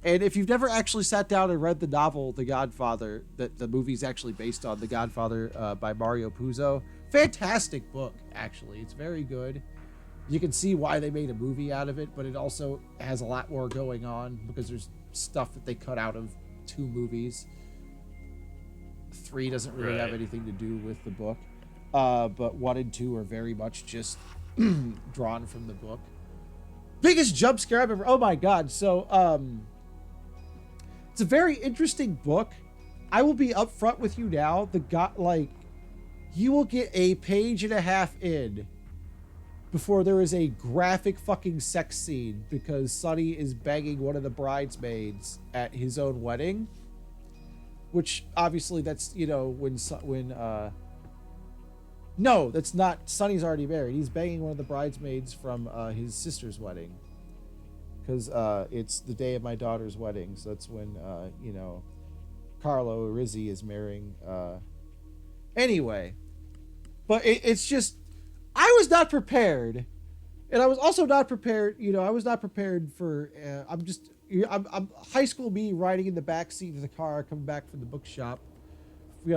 And if you've never actually sat down and read the novel The Godfather, that the movie's actually based on, The Godfather by Mario Puzo, fantastic book, actually. It's very good. You can see why they made a movie out of it, but it also has a lot more going on because there's stuff that they cut out of 2 movies. 3 doesn't really have anything to do with the book, but 1 and 2 are very much just drawn from the book. Biggest jump scare I've ever. Oh my god! So it's a very interesting book. I will be upfront with you now. You will get a page and a half in before there is a graphic fucking sex scene because Sonny is banging one of the bridesmaids at his own wedding. Which obviously that's no, that's not. Sonny's already married. He's banging one of the bridesmaids from his sister's wedding because it's the day of my daughter's wedding. So that's when Carlo Rizzi is marrying. Anyway, but it's just I was not prepared, and I was also not prepared. I was not prepared for. I'm high school me riding in the back seat of the car coming back from the bookshop,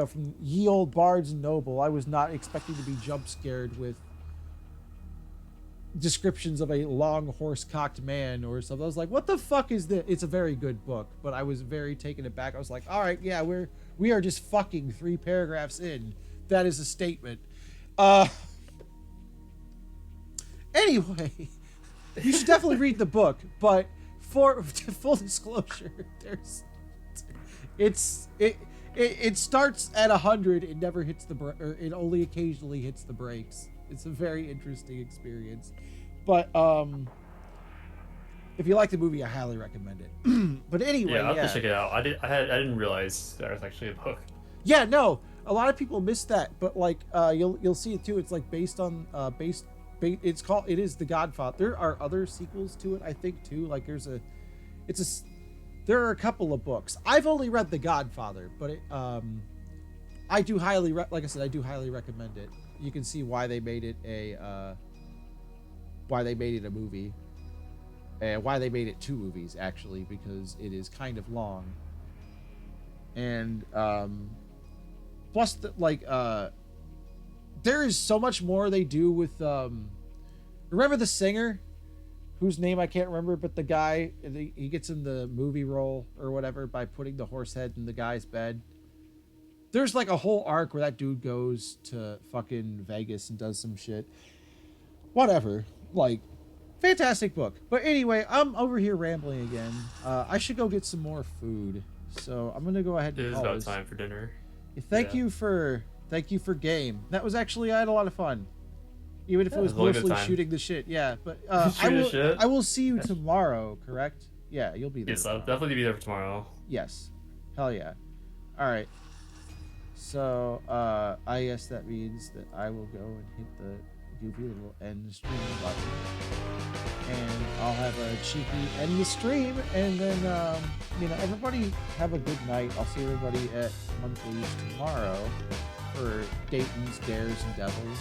from ye old Barnes and Noble. I was not expecting to be jump scared with descriptions of a long horse-cocked man or something. I was like, what the fuck is this? It's a very good book, but I was very taken aback. I was like, all right, yeah, we are just fucking 3 paragraphs in. That is a statement. Anyway, you should definitely read the book, but for full disclosure, it starts at 100. It never hits it only occasionally hits the brakes. It's a very interesting experience, but if you like the movie, I highly recommend it. But anyway, yeah, I'll have to check it out. I didn't realize there was actually a book. Yeah, no, a lot of people miss that, but you'll see it too. It's based on it is The Godfather. There are other sequels to it, I think, too. There are a couple of books. I've only read The Godfather, but I do highly recommend it. You can see why they made it a movie, and why they made it 2 movies actually, because it is kind of long. And plus, there is so much more they do with remember the singer whose name I can't remember, but the guy, he gets in the movie role or whatever by putting the horse head in the guy's bed. There's a whole arc where that dude goes to fucking Vegas and does some shit. Whatever. Fantastic book. But anyway, I'm over here rambling again. I should go get some more food. So I'm gonna go ahead and It is about time for dinner. Thank you for game. That was actually, I had a lot of fun. Even if it was mostly shooting the shit. Yeah, but I will see you tomorrow, correct? Yeah, you'll be there. Yes, I'll definitely be there for tomorrow. Yes. Hell yeah. All right. So, I guess that means that I will go and hit the goofy little end stream button. And I'll have a cheeky end the stream. And then, everybody have a good night. I'll see everybody at Monthly's tomorrow for Dayton's Dares and Devils.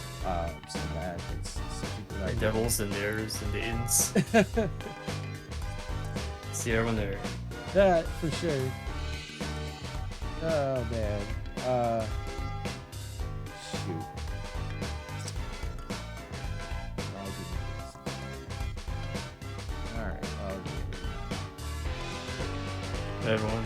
So that it's such a good idea. Devils and Dares and Dayton's. See everyone there. That for sure. Oh man. Shoot. I'll do this. All right. I'll do it. Everyone.